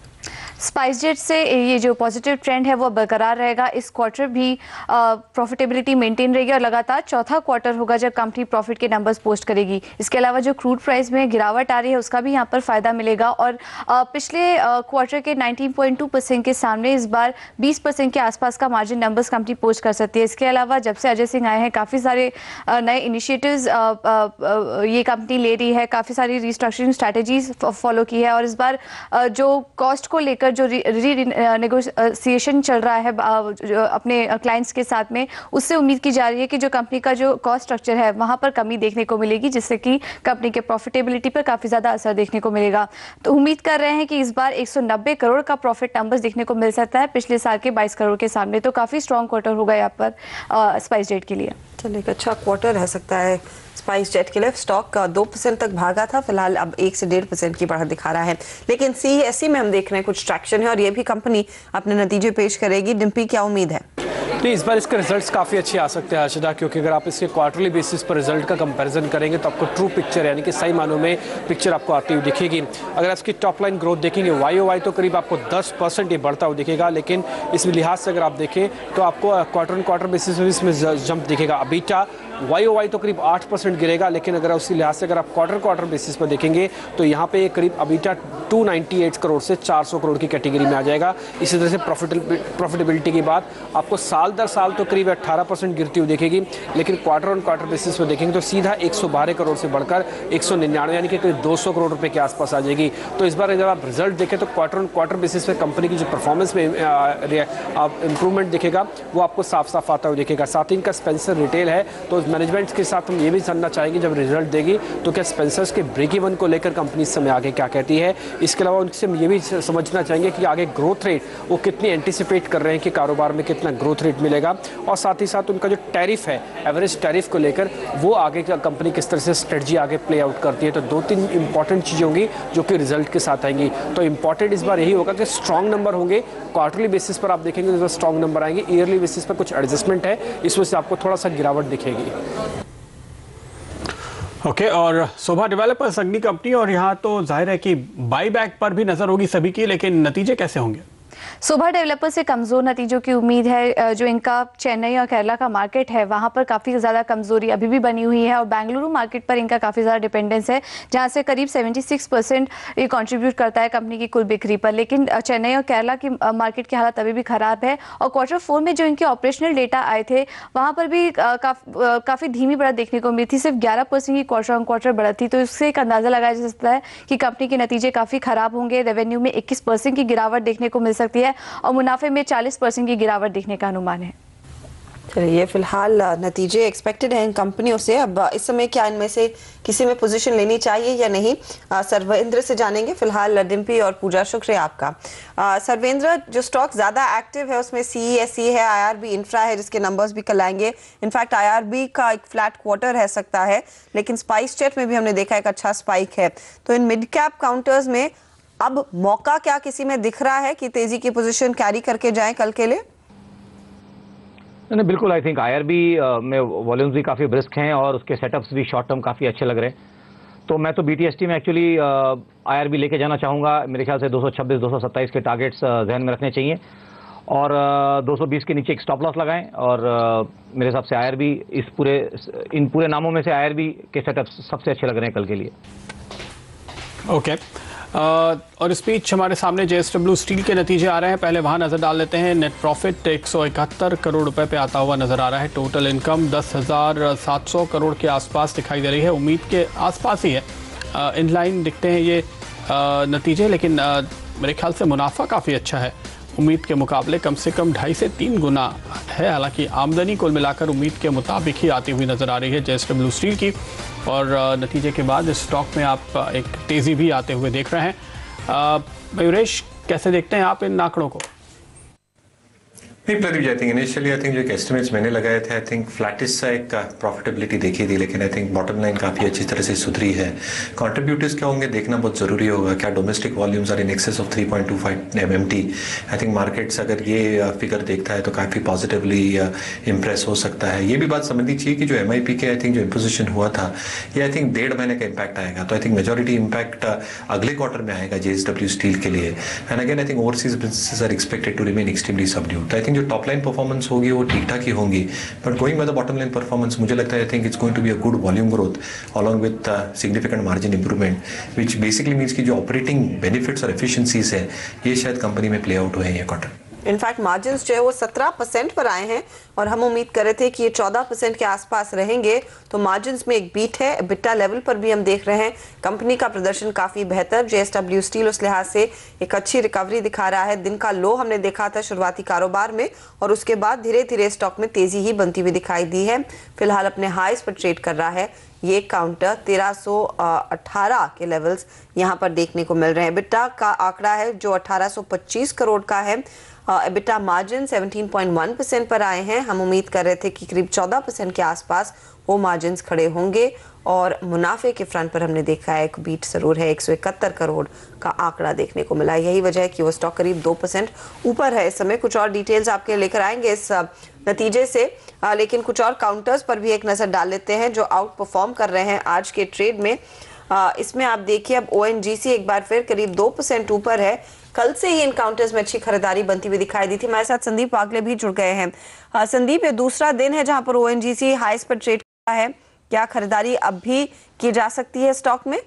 स्पाइस जेट से ये जो पॉजिटिव ट्रेंड है वो बरकरार रहेगा। इस क्वार्टर भी प्रॉफिटेबिलिटी मेंटेन रहेगी और लगातार चौथा क्वार्टर होगा जब कंपनी प्रॉफिट के नंबर्स पोस्ट करेगी। इसके अलावा जो क्रूड प्राइस में गिरावट आ रही है उसका भी यहाँ पर फायदा मिलेगा, और पिछले क्वार्टर के 19.2% के सामने इस बार 20% के आसपास का मार्जिन नंबर्स कंपनी पोस्ट कर सकती है। इसके अलावा जब से अजय सिंह आए हैं काफ़ी सारे नए इनिशिएटिव्स ये कंपनी ले रही है, काफ़ी सारी रिस्ट्रक्चरिंग स्ट्रैटेजीज फॉलो की है, और इस बार जो कॉस्ट को लेकर जो नेगोशिएशन चल रहा है अपने क्लाइंट्स के साथ में, उससे उम्मीद की जा रही है कि जो कंपनी का जो कॉस्ट स्ट्रक्चर है वहां पर कमी देखने को मिलेगी, जिससे कि कंपनी के प्रॉफिटेबिलिटी पर काफी ज्यादा असर देखने को मिलेगा। तो उम्मीद कर रहे हैं कि इस बार 190 करोड़ का प्रॉफिट नंबर्स देखने को मिल सकता है पिछले साल के 22 करोड़ के सामने। तो काफी स्ट्रॉन्ग क्वार्टर होगा यहाँ पर स्पाइस जेट के लिए।
चलिए, एक अच्छा क्वार्टर रह सकता है स्पाइस जेट के लिए। स्टॉक 2% तक भागा था, फिलहाल अब 1 से 1.5% की बढ़त दिखा रहा है। लेकिन CESE में हम देख रहे हैं कुछ ट्रैक्शन है और ये भी कंपनी अपने नतीजे पेश करेगी। डिम्पी, क्या उम्मीद है?
नहीं, इस बार इसके रिजल्ट्स काफ़ी अच्छे आ सकते हैं हर्षदा, क्योंकि अगर आप इसके क्वार्टरली बेसिस पर रिजल्ट का कंपैरिजन करेंगे तो आपको ट्रू पिक्चर यानी कि सही मानों में पिक्चर आपको आती हुई दिखेगी। अगर आप इसकी टॉप लाइन ग्रोथ देखेंगे YOY तो करीब आपको 10% ये बढ़ता हुआ दिखेगा, लेकिन इस लिहाज से अगर आप देखें तो आपको क्वार्टर ऑन क्वार्टर बेसिस में इसमें जंप दिखेगा। अबीटा YOY तो करीब 8% गिरेगा, लेकिन अगर उसी लिहाज से अगर आप क्वार्टर बेसिस पर देखेंगे तो यहाँ पे करीब अबीटा 298 करोड़ से 400 करोड़ की कैटेगरी में आ जाएगा। इसी तरह से प्रॉफिटेबिलिटी की बात आपको साल दर साल तो करीब 18% गिरती हुई दिखेगी, लेकिन क्वार्टर ऑन क्वार्टर बेसिस पर देखेंगे तो सीधा 112 करोड़ से बढ़कर 199 यानी कि करीब 200 करोड़ रुपए के आसपास आ जाएगी। तो इस बार जब आप रिजल्ट देखें तो क्वार्टर ऑन क्वार्टर बेसिस पर कंपनी की जो परफॉर्मेंस में इंप्रूवमेंट दिखेगा वो आपको साफ साफ आता हुआ दिखेगा। साथ ही इनका स्पेंसर रिटेल है, तो मैनेजमेंट के साथ हम ये भी जानना चाहेंगे जब रिजल्ट देगी तो क्या स्पेंसर्स के ब्रेक इवन को लेकर कंपनी इस समय आगे क्या कहती है। इसके अलावा उनसे हम ये भी समझना चाहेंगे कि आगे ग्रोथ रेट वो कितनी एंटिसिपेट कर रहे हैं कि कारोबार में कितना ग्रोथ रेट मिलेगा, और साथ ही साथ उनका जो टैरिफ है एवरेज टैरिफ को लेकर वो आगे का कंपनी किस तरह से स्ट्रेटजी आगे प्ले आउट करती है। तो 2-3 इंपॉर्टेंट चीज़ें होंगी जो कि रिजल्ट के साथ आएंगी। तो इंपॉर्टेंट इस बार यही होगा कि स्ट्रॉन्ग नंबर होंगे, क्वार्टरली बेसिस पर आप देखेंगे तो स्ट्रॉन्ग नंबर आएंगे, ईयरली बेसिस पर कुछ एडजस्टमेंट है, इस वजह से आपको थोड़ा सा गिरावट दिखेगी।
ओके, और शोभा डेवलपर्स अग्नि कंपनी, और यहाँ तो जाहिर है कि बाई बैक पर भी नजर होगी सभी की, लेकिन नतीजे कैसे होंगे?
शोभा डेवलपर से कमजोर नतीजों की उम्मीद है। जो इनका चेन्नई और केरला का मार्केट है वहां पर काफी ज्यादा कमजोरी अभी भी बनी हुई है, और बेंगलुरु मार्केट पर इनका काफी ज्यादा डिपेंडेंस है, जहां से करीब 76% ये कंट्रीब्यूट करता है कंपनी की कुल बिक्री पर। लेकिन चेन्नई और केरला की मार्केट की हालत अभी भी खराब है, और क्वार्टर 4 में जो इनके ऑपरेशनल डेटा आए थे वहां पर भी काफी धीमी बढ़त देखने को मिली थी, सिर्फ 11% की क्वार्टर ऑन क्वार्टर बढ़त थी। तो इससे एक अंदाजा लगाया जा सकता है कि कंपनी के नतीजे काफी खराब होंगे। रेवेन्यू में 21% की गिरावट देखने को मिल सकती है, और मुनाफे में 40% की गिरावट देखने का अनुमान है।
चलिए, फिलहाल नतीजे एक्सपेक्टेड हैं इन कंपनियों से। अब इस समय क्या इनमें से किसी में पोजीशन लेनी चाहिए या नहीं, सर्वेंद्र से जानेंगे। फिलहाल डिम्पी और पूजा, शुक्रिया आपका। सर्वेंद्र, जो स्टॉक ज्यादा एक्टिव है उसमें CESE है, IRB इंफ्रा है जिसके नंबर्स भी कल आएंगे। इनफैक्ट IRB का एक फ्लैट क्वार्टर रह सकता है, लेकिन स्पाइस जेट में भी हमने देखा एक अच्छा स्पाइक है। तो इन मिड कैप काउंटर्स में अब मौका क्या किसी में दिख रहा है कि तेजी की पोजीशन कैरी करके जाएं कल के लिए?
नहीं, बिल्कुल। आई थिंक IRB में वॉल्यूम्स भी काफ़ी ब्रिस्क हैं और उसके सेटअप्स भी शॉर्ट टर्म काफ़ी अच्छे लग रहे हैं। तो मैं तो BTST में एक्चुअली IRB लेके जाना चाहूँगा। मेरे ख्याल से 226 227 के टारगेट्स जहन में रखने चाहिए और 220 के नीचे एक स्टॉप लॉस लगाएं और मेरे हिसाब से IRB इन पूरे नामों में से IRB के सेटअप सबसे अच्छे लग रहे हैं कल के लिए।
ओके और इस बीच हमारे सामने JSW स्टील के नतीजे आ रहे हैं, पहले वहां नजर डाल लेते हैं। नेट प्रॉफिट 171 करोड़ रुपए पे आता हुआ नजर आ रहा है। टोटल इनकम 10,700 करोड़ के आसपास दिखाई दे रही है, उम्मीद के आसपास ही है। इनलाइन दिखते हैं ये नतीजे, लेकिन मेरे ख्याल से मुनाफा काफ़ी अच्छा है, उम्मीद के मुकाबले कम से कम 2.5 से 3 गुना है। हालांकि आमदनी कुल मिलाकर उम्मीद के मुताबिक ही आती हुई नज़र आ रही है JSW स्टील की, और नतीजे के बाद इस स्टॉक में आप एक तेज़ी भी आते हुए देख रहे हैं। मयूरेश, कैसे देखते हैं आप इन आंकड़ों को?
नहीं Pradeep ji, I think initially जो एक एस्टिमेट्स मैंने लगाए थे, आई थिंक फ्लैटिस सा एक प्रॉफिटेबिलिटी देखी थी, लेकिन आई थिंक बॉटम लाइन काफ़ी अच्छी तरह से सुधरी है। कंट्रीब्यूटर्स क्या होंगे देखना बहुत ज़रूरी होगा। क्या domestic volumes are in excess of 3.25 MMT? I think markets अगर ये फिगर देखता है तो काफ़ी पॉजिटिवली इम्प्रेस हो सकता है। ये भी बात समझनी चाहिए कि जो MIP के आई थिंक जो इम्पोजिशन हुआ था, ये आई थिंक 1.5 महीने का इम्पैक्ट आएगा, तो आई थिंक मेजोरिटी इम्पैक्ट अगले क्वार्टर में आएगा JSW स्टील के लिए। And again I think overseas businesses are expected to remain extremely subdued. I think जो टॉप लाइन परफॉर्मेंस होगी वो ठीक ठाक ही होंगी, but going by the bottom line performance मुझे लगता है I think it's going to be a good volume growth along with significant margin improvement, which basically means कि जो ऑपरेटिंग बेनिफिट्स और एफिशिएंसीज है ये शायद कंपनी में प्ले आउट हुए हैं ये क्वार्टर।
इनफैक्ट मार्जिन्स जो है वो 17% पर आए हैं और हम उम्मीद कर रहे थे कि ये 14% के आसपास रहेंगे, तो मार्जिन्स में एक बीट है। एबिटा लेवल पर भी हम देख रहे हैं कंपनी का प्रदर्शन काफ़ी बेहतर। JSW स्टील उस लिहाज से एक अच्छी रिकवरी दिखा रहा है। दिन का लो हमने देखा था शुरुआती कारोबार में और उसके बाद धीरे धीरे स्टॉक में तेज़ी ही बनती हुई दिखाई दी है। फिलहाल अपने हाईस पर ट्रेड कर रहा है। ये काउंटर 1318 के लेवल्स यहाँ पर देखने को मिल रहे हैं। एबिटा का आंकड़ा है जो 1825 करोड़ का है। एबिटा मार्जिन 17.1% पर आए हैं। हम उम्मीद कर रहे थे कि करीब 14% के आसपास वो मार्जिन खड़े होंगे और मुनाफे के फ्रंट पर हमने देखा है एक बीट जरूर है, 171 करोड़ का आंकड़ा देखने को मिला। यही वजह है कि वो स्टॉक करीब 2% ऊपर है इस समय। कुछ और डिटेल्स आपके लेकर आएंगे इस नतीजे से, लेकिन कुछ और काउंटर्स पर भी एक नज़र डाल लेते हैं जो आउट परफॉर्म कर रहे हैं आज के ट्रेड में। इसमें आप देखिए अब ONGC एक बार फिर करीब 2% ऊपर है। कल से ही इन काउंटर्स में अच्छी खरीदारी बनती हुई दिखाई दी थी। हमारे साथ संदीप वागले भी जुड़ गए हैं। संदीप, ये दूसरा दिन है जहां पर ONGC हाईस पर ट्रेड कर रहा है, क्या खरीदारी अब भी की जा सकती है स्टॉक में?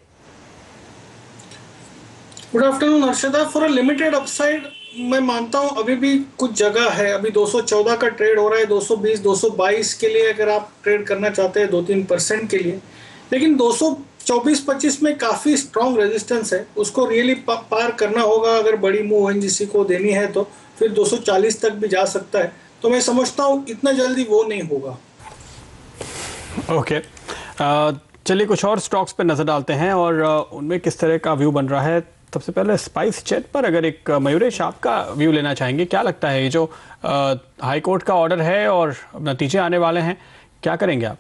Good afternoon Harshada. For a limited upside मैं मानता हूं अभी भी कुछ जगह है। अभी 214 का ट्रेड हो रहा है, 220 222 के लिए अगर आप ट्रेड करना चाहते हैं 2-3% के लिए, लेकिन 224-25 में काफ़ी स्ट्रॉन्ग रेजिस्टेंस है, उसको रियली पार करना होगा। अगर बड़ी मूव ONGC को देनी है तो फिर 240 तक भी जा सकता है, तो मैं समझता हूँ इतना जल्दी वो नहीं होगा।
ओके, चलिए कुछ और स्टॉक्स पे नज़र डालते हैं और उनमें किस तरह का व्यू बन रहा है। सबसे पहले स्पाइस जेट पर अगर एक मयूरेश आपका व्यू लेना चाहेंगे, क्या लगता है ये जो हाई कोर्ट का ऑर्डर है और नतीजे आने वाले हैं, क्या करेंगे आप?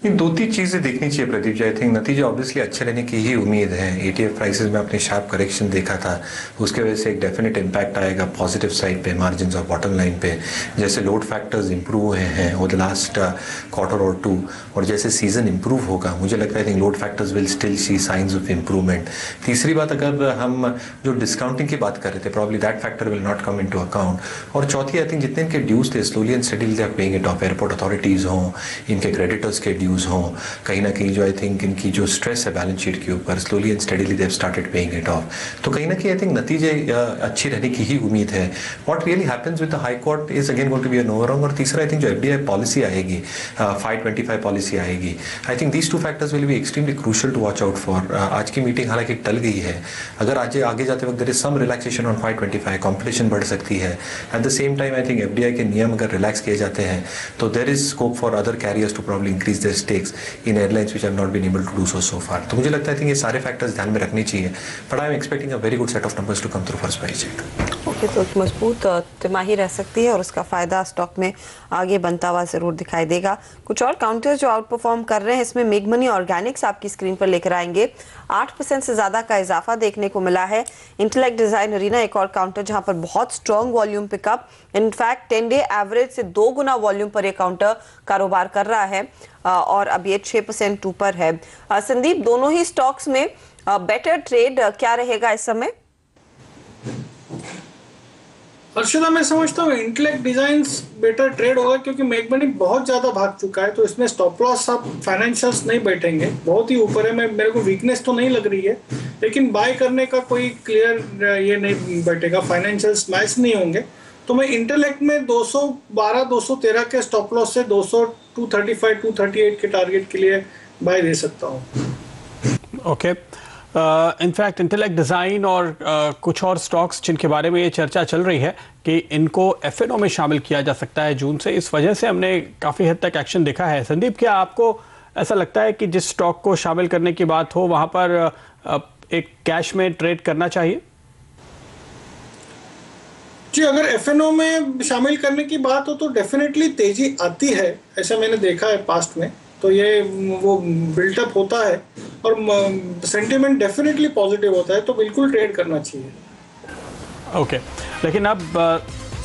इन 2-3 चीज़ें देखनी चाहिए प्रदीप जी। आई थिंक नतीजे ऑब्वियसली अच्छे रहने की ही उम्मीद है। ETF प्राइसेस में आपने शार्प करेक्शन देखा था, उसके वजह से एक डेफिनेट इम्पैक्ट आएगा पॉजिटिव साइड पे, मार्जिन्स और बॉटम लाइन पे। जैसे लोड फैक्टर्स इंप्रूव हुए हैं ओवर द लास्ट क्वार्टर और 2, और जैसे सीजन इंप्रूव होगा मुझे लगता है I think load factors will still see signs of improvement. तीसरी बात, अगर हम जो डिस्काउंटिंग की बात कर रहे थे, probably that factor will not come into account. और चौथी, आई थिंक जितने इनके ड्यूज थे slowly and steadily they are paying it off. Airport authorities हों, इनके क्रेडिटर्स के ड्यूज हों, कहीं ना कहीं जो आई थिंक इनकी जो स्ट्रेस है बैलेंस शीट के ऊपर, slowly and steadily they have started paying it of. तो कहीं ना कहीं आई थिंक नतीजे अच्छी रहने की ही उम्मीद है। What really happens with the high court is again going to be an overall. और तीसरा, आई थिंक जो FDI पॉलिसी आएगी, 525 पॉलिसी आएगी, I think these 2 factors will be extremely crucial to watch out for. आज की meeting हालांकि टल गई है, अगर आज आगे जाते वक्त there is some relaxation on 525, competition बढ़ सकती है। At the same time I think FDI के नियम अगर रिलैक्स किए जाते हैं तो there is scope for other carriers to probably increase their stakes in airlines which have not been able to do so far। तो मुझे लगता है कि ये सारे फैक्टर्स ध्यान में रखने चाहिए, but I am expecting a very good set of numbers to come through for SpiceJet।
देखें तो एक मजबूत तिमाही रह सकती है और उसका फ़ायदा स्टॉक में आगे बनता हुआ ज़रूर दिखाई देगा। कुछ और काउंटर्स जो आउट परफॉर्म कर रहे हैं, इसमें मेगमनी ऑर्गेनिक्स आपकी स्क्रीन पर लेकर आएंगे। 8% से ज़्यादा का इजाफा देखने को मिला है। इंटेलेक्ट डिज़ाइन अरीना एक और काउंटर जहां पर बहुत strong volume pickup, in fact 10 day average से 2 गुना वॉल्यूम पर यह काउंटर कारोबार कर रहा है और अब ये 6% ऊपर है। संदीप, दोनों ही स्टॉक्स में बेटर ट्रेड क्या रहेगा इस समय?
हर्षदा, मैं समझता हूँ इंटेलेक्ट डिजाइन्स बेटर ट्रेड होगा क्योंकि मेगमनी बहुत ज्यादा भाग चुका है, तो इसमें स्टॉप लॉस आप फाइनेंशियल्स नहीं बैठेंगे, बहुत ही ऊपर है। मेरे को वीकनेस तो नहीं लग रही है, लेकिन बाय करने का कोई क्लियर ये नहीं बैठेगा, फाइनेंशियल्स मैच नहीं होंगे। तो मैं इंटेलेक्ट में 212 213 के स्टॉप लॉस से 200 235 238 के टारगेट के लिए बाय दे सकता हूँ।
ओके, इनफैक्ट इंटेलेक्ट डिज़ाइन और कुछ और स्टॉक्स जिनके बारे में ये चर्चा चल रही है कि इनको एफएनओ में शामिल किया जा सकता है जून से, इस वजह से हमने काफ़ी हद तक एक्शन देखा है। संदीप, क्या आपको ऐसा लगता है कि जिस स्टॉक को शामिल करने की बात हो वहाँ पर एक कैश में ट्रेड करना चाहिए?
जी, अगर एफएनओ में शामिल करने की बात हो तो डेफिनेटली तेजी आती है, ऐसा मैंने देखा है पास्ट में। तो ये वो बिल्टअप होता है और सेंटिमेंट डेफिनेटली पॉजिटिव होता है, तो बिल्कुल ट्रेड करना चाहिए।
ओके, लेकिन अब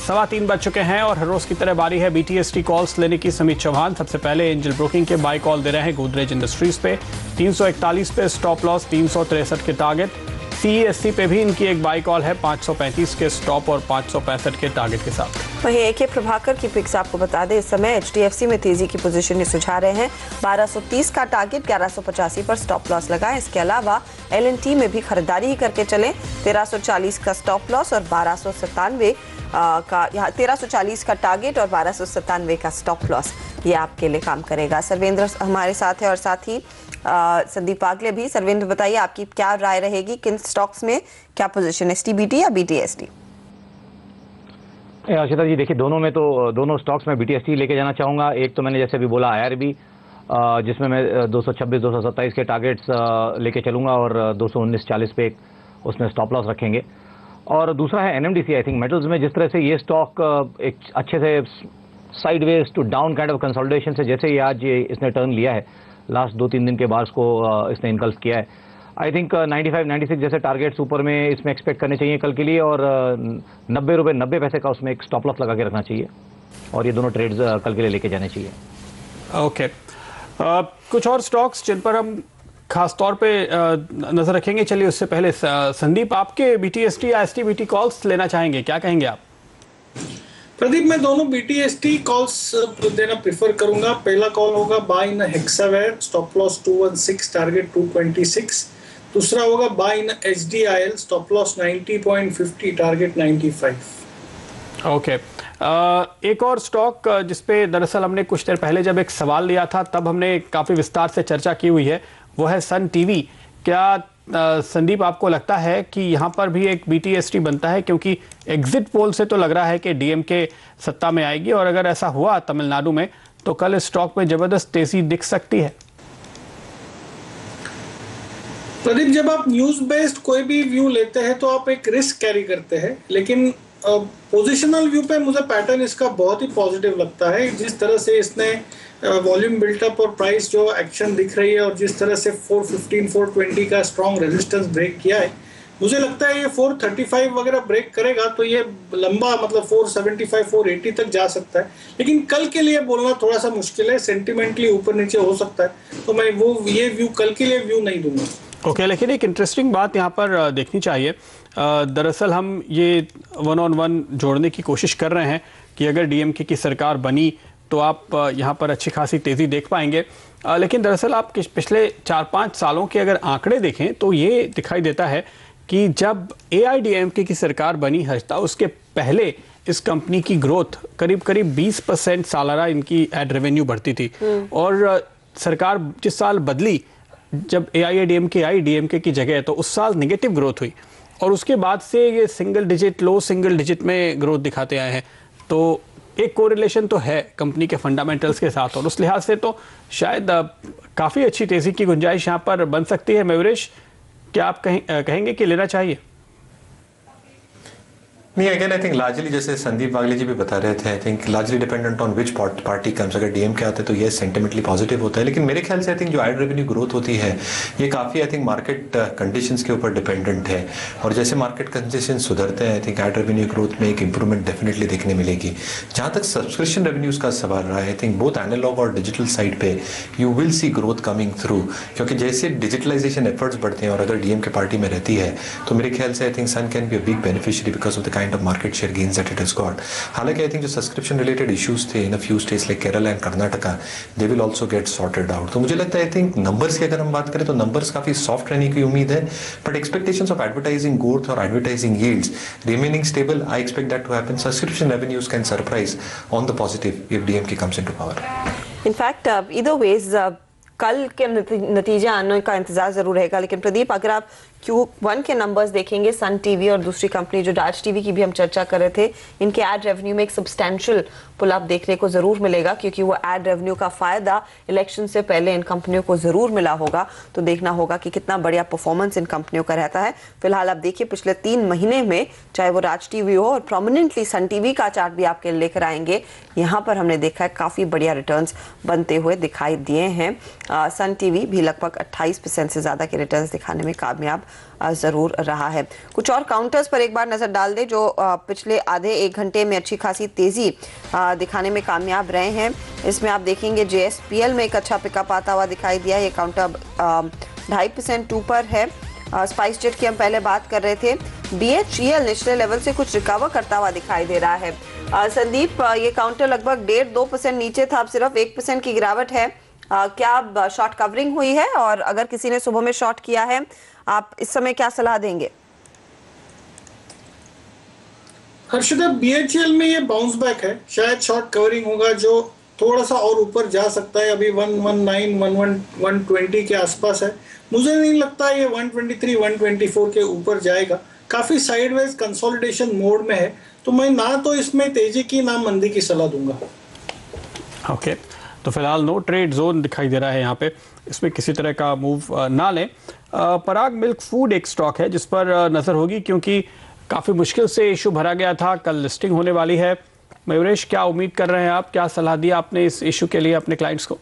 3:15 बज चुके हैं और हर रोज की तरह बारी है बीटीएसटी कॉल्स लेने की। समीत चौहान सबसे पहले एंजल ब्रोकिंग के बाय कॉल दे रहे हैं गोदरेज इंडस्ट्रीज पे 341 पे स्टॉप लॉस, 363 के टारगेट। सीईएससी पे भी इनकी एक बाय कॉल है 535 के स्टॉप और 565 के टारगेट के साथ।
वहीं एके प्रभाकर की पिक्स आपको बता दें, इस समय एचडीएफसी में तेजी की पोजीशन ये सुझा रहे हैं। 1230 का टारगेट, 1185 पर स्टॉप लॉस लगाएं। इसके अलावा एलएनटी में भी खरीदारी ही करके चलें। 1340 का स्टॉप लॉस और 1297 का, यहाँ 1340 का टारगेट और 1297 का स्टॉप लॉस, ये आपके लिए काम करेगा। सर्वेंद्र हमारे साथ है और साथ ही संदीप पागले भी। सर्वेंद्र, बताइए आपकी क्या राय रहेगी, किन स्टॉक्स में क्या पोजीशन, एसटीबीटी या बीटीएसटी?
अर्शिता जी, देखिए दोनों में तो दोनों स्टॉक्स में बीटीएसटी लेके जाना चाहूँगा। एक तो मैंने जैसे अभी बोला आईआरबी, जिसमें मैं 226 227 के टारगेट्स लेके चलूँगा और 219-40 पे उसमें स्टॉप लॉस रखेंगे। और दूसरा है एनएमडीसी। आई थिंक मेटल्स में जिस तरह से ये स्टॉक एक अच्छे से sideways to down kind of consolidation से जैसे ये आज इसने टर्न लिया है, लास्ट 2-3 दिन के बाद को इसने इनकल्फ किया है। आई थिंक 95-96 जैसे टारगेट्स ऊपर में इसमें एक्सपेक्ट करने चाहिए कल के लिए, और 90 रुपये 90 पैसे का उसमें एक स्टॉप लॉस लगा के रखना चाहिए, और ये दोनों ट्रेड्स कल के लिए लेके जाने चाहिए।
ओके, कुछ और स्टॉक्स जिन पर हम खास तौर पे नजर रखेंगे। चलिए उससे पहले संदीप, आपके बीटीएसटी या एसटीबीटी कॉल्स लेना चाहेंगे, क्या कहेंगे आप?
प्रदीप, मैं दोनों बीटीएसटी कॉल्स देना प्रेफर करूंगा। पहला कॉल होगा buy in Hexaware, stop loss 216, target 226। दूसरा होगा buy in HDIL, stop loss 90.50, target 95।
Okay, एक और स्टॉक जिसपे दरअसल हमने कुछ देर पहले जब एक सवाल लिया था तब हमने काफ़ी विस्तार से चर्चा की हुई है, वो है सन टीवी। क्या संदीप आपको लगता है कि यहाँ पर भी एक बीटीएसटी बनता है, क्योंकि एग्जिट पोल से तो लग रहा है कि डीएमके सत्ता में आएगी, और अगर ऐसा हुआ तमिलनाडु में तो कल इस स्टॉक में जबरदस्त तेजी दिख सकती है?
प्रदीप, जब आप न्यूज बेस्ड कोई भी व्यू लेते हैं तो आप एक रिस्क कैरी करते हैं, लेकिन पोजिशनल व्यू पे मुझे पैटर्न इसका बहुत ही पॉजिटिव लगता है। जिस तरह से इसने वॉल्यूम बिल्टअप और प्राइस जो एक्शन दिख रही है, और जिस तरह से 415 420 का स्ट्रॉन्ग रेजिस्टेंस ब्रेक किया है, मुझे लगता है ये 435 वगैरह ब्रेक करेगा तो ये लंबा, मतलब 475 480 तक जा सकता है। लेकिन कल के लिए बोलना थोड़ा सा मुश्किल है, सेंटिमेंटली ऊपर नीचे हो सकता है, तो मैं ये व्यू कल के लिए व्यू नहीं दूंगा।
ओके, लेकिन एक इंटरेस्टिंग बात यहाँ पर देखनी चाहिए। दरअसल हम ये 1-on-1 जोड़ने की कोशिश कर रहे हैं कि अगर डीएमके की सरकार बनी तो आप यहाँ पर अच्छी खासी तेज़ी देख पाएंगे, लेकिन दरअसल आप पिछले 4-5 सालों के अगर आंकड़े देखें तो ये दिखाई देता है कि जब एआईडीएमके की सरकार बनी हर्षता, उसके पहले इस कंपनी की ग्रोथ करीब 20% सालाना इनकी एड रेवेन्यू बढ़ती थी, और सरकार जिस साल बदली, जब एआईएडीएमके आई डीएमके की जगह, तो उस साल नेगेटिव ग्रोथ हुई, और उसके बाद से ये लो सिंगल डिजिट में ग्रोथ दिखाते आए हैं। तो एक कोरिलेशन तो है कंपनी के फंडामेंटल्स के साथ, और उस लिहाज से तो शायद काफ़ी अच्छी तेज़ी की गुंजाइश यहाँ पर बन सकती है। मयूरेश, क्या आप कहेंगे कि लेना चाहिए?
नहीं, अगेन आई थिंक लार्जली जैसे संदीप वागले जी भी बता रहे थे, I think largely dependent on which party comes. अगर डीएम के आते हैं तो ये सेंटिमेंटली पॉजिटिव होता है, लेकिन मेरे ख्याल से आई थिंक जो एड रेवेन्यू ग्रोथ होती है ये काफ़ी आई थिंक मार्केट कंडीशंस के ऊपर डिपेंडेंट है, और जैसे मार्केट कंडीशन सुधरते हैं I think ad revenue growth में एक इंप्रूवमेंट डेफिनेटली देखने मिलेगी। जहाँ तक सब्सक्रिप्शन रेवेन्यूज का सवाल रहा है, आई थिंक बोथ एनालॉग और डिजिटल साइड पे you will see growth coming through, क्योंकि जैसे डिजिटलाइजेशन एफर्ट्स बढ़ते हैं और अगर डीएम के पार्टी में रहती है तो मेरे ख्याल से I think Sun can be a big beneficiary because of the kind of market share gains that it has got. हालांकि आई थिंक जो सब्सक्रिप्शन रिलेटेड इश्यूज थे in a few states like Kerala and Karnataka, they will also get sorted out. तो मुझे लगता है I think numbers की अगर हम बात करें तो नंबर्स काफी सॉफ्ट रहने की उम्मीद है, but expectations of advertising growth और advertising yields remaining stable, I expect that to happen. Subscription revenues can surprise on the positive if DMK comes into power.
In fact either ways कल के नतीजे आने का इंतजार जरूर रहेगा, लेकिन प्रदीप अगर आप Q1 के नंबर्स देखेंगे, सन टीवी और दूसरी कंपनी जो डाच टीवी की भी हम चर्चा कर रहे थे, इनके एड रेवेन्यू में एक सब्सटैंशियल पुल अप देखने को जरूर मिलेगा, क्योंकि वो एड रेवेन्यू का फायदा इलेक्शन से पहले इन कंपनियों को जरूर मिला होगा। तो देखना होगा कि कितना बढ़िया परफॉर्मेंस इन कंपनियों का रहता है। फिलहाल आप देखिए पिछले 3 महीने में चाहे वो राज टीवी हो और प्रोमिनेंटली सन टीवी का चार्ट भी आपके लेकर आएंगे, यहाँ पर हमने देखा है काफी बढ़िया रिटर्न्स बनते हुए दिखाई दिए हैं। सन टीवी भी लगभग 28% से ज्यादा के रिटर्न्स दिखाने में कामयाब जरूर रहा है। कुछ और काउंटर्स पर एक बार नजर डाल दे जो पिछले आधे 1 घंटे में अच्छी खासी तेजी दिखाने में कामयाब रहे हैं। इसमें आप देखेंगे JSPL में एक अच्छा पिकअप आता हुआ दिखाई दिया, ये काउंटर 2.5% ऊपर है। स्पाइस जेट की हम पहले बात कर रहे थे। BHEL निचले लेवल से कुछ रिकवर करता हुआ दिखाई दे रहा है। संदीप, ये काउंटर लगभग 1.5-2% नीचे था, अब सिर्फ 1% की गिरावट है। क्या अब शॉर्ट कवरिंग हुई है, और अगर किसी ने सुबह में शॉर्ट किया है आप इस समय क्या सलाह देंगे?
हर्षदा, BHEL में ये बाउंस बैक है, शायद शॉर्ट कवरिंग होगा जो थोड़ा सा और ऊपर जा सकता है। अभी 119, 120 के आसपास है। मुझे नहीं लगता ये 123, 124 के ऊपर जाएगा। काफी साइडवेज कंसोलिडेशन मोड में है, तो मैं ना तो इसमें तेजी की ना मंदी की सलाह दूंगा।
ओके, तो फिलहाल नो ट्रेड जोन दिखाई दे रहा है यहाँ पे, इसमें किसी तरह का मूव ना लें। पराग मिल्क फूड एक स्टॉक है जिस पर नज़र होगी, क्योंकि काफ़ी मुश्किल से इशू भरा गया था, कल लिस्टिंग होने वाली है। मयूरेश, क्या उम्मीद कर रहे हैं आप, क्या सलाह दी आपने इस इशू के लिए अपने क्लाइंट्स को?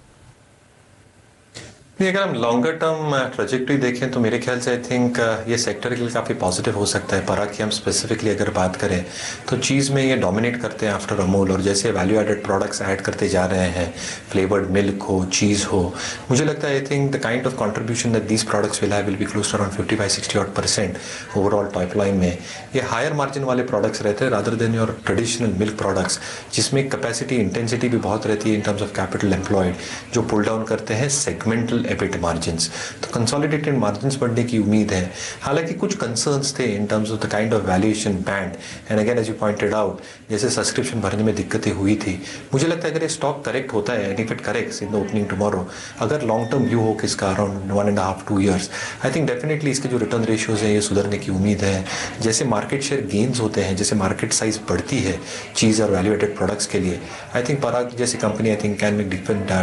अगर हम लॉन्गर टर्म ट्रेजेक्टरी देखें तो मेरे ख्याल से आई थिंक ये सेक्टर के लिए काफ़ी पॉजिटिव हो सकता है। पराग की हम स्पेसिफिकली अगर बात करें तो चीज़ में ये डोमिनेट करते हैं आफ्टर अमूल, और जैसे वैल्यू एडेड प्रोडक्ट्स ऐड करते जा रहे हैं, फ्लेवर्ड मिल्क हो, चीज़ हो, मुझे लगता है I think the kind of contribution that these products will have will be close to around 55-60% overall pipeline में। ये हायर मार्जिन वाले प्रोडक्ट्स रहते हैं rather than your traditional milk products, जिसमें कैपेसिटी इंटेंसिटी भी बहुत रहती है in terms of capital employed, जो पुल डाउन करते हैं सेगमेंटल एबिट मार्जिन्स। तो कंसोलिडेटेड मार्जिन्स बढ़ने की उम्मीद है। हालांकि कुछ कंसर्न्स थे in terms of the kind of valuation band, and again as you pointed out, जैसे सब्सक्रिप्शन भरने में दिक्कतें हुई थी। मुझे लगता है अगर ये स्टॉक करेक्ट होता है, and if it corrects in the opening tomorrow, अगर लॉन्ग टर्म व्यू हो किसका around 1.5-2 years, I think definitely इसके जो रिटर्न रेशियोज हैं ये सुधरने की उम्मीद है। जैसे मार्केट शेयर गेन्स होते हैं, जैसे मार्केट साइज बढ़ती है चीज़ और वैल्यू एडेड प्रोडक्ट्स के लिए, आई थिंक पराग जैसी company I think can make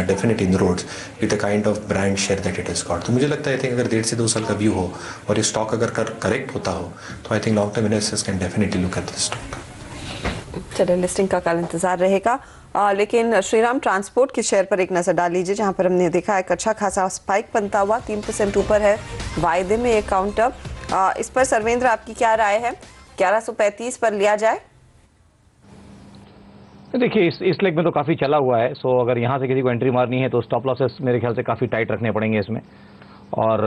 definite inroads with the kind of brand share that it has got. तो मुझे लगता है आई थिंक अगर 1.5 से 2 साल का व्यू हो और ये स्टॉक अगर करेक्ट होता हो तो I think long term investors can definitely look at this stock.
चलिए, लिस्टिंग का कल इंतजार रहेगा। लेकिन श्रीराम ट्रांसपोर्ट के शेयर पर एक नजर डाल लीजिए, जहां पर हमने देखा है अच्छा खासा स्पाइक बनता हुआ, 3% ऊपर है वायदे में एक काउंटर। इस पर सर्वेंद्र आपकी क्या राय है, 1135 पर लिया जाए?
देखिए इस लेग में तो काफ़ी चला हुआ है, सो अगर यहाँ से किसी को एंट्री मारनी है तो स्टॉप लॉसेस मेरे ख्याल से काफ़ी टाइट रखने पड़ेंगे इसमें, और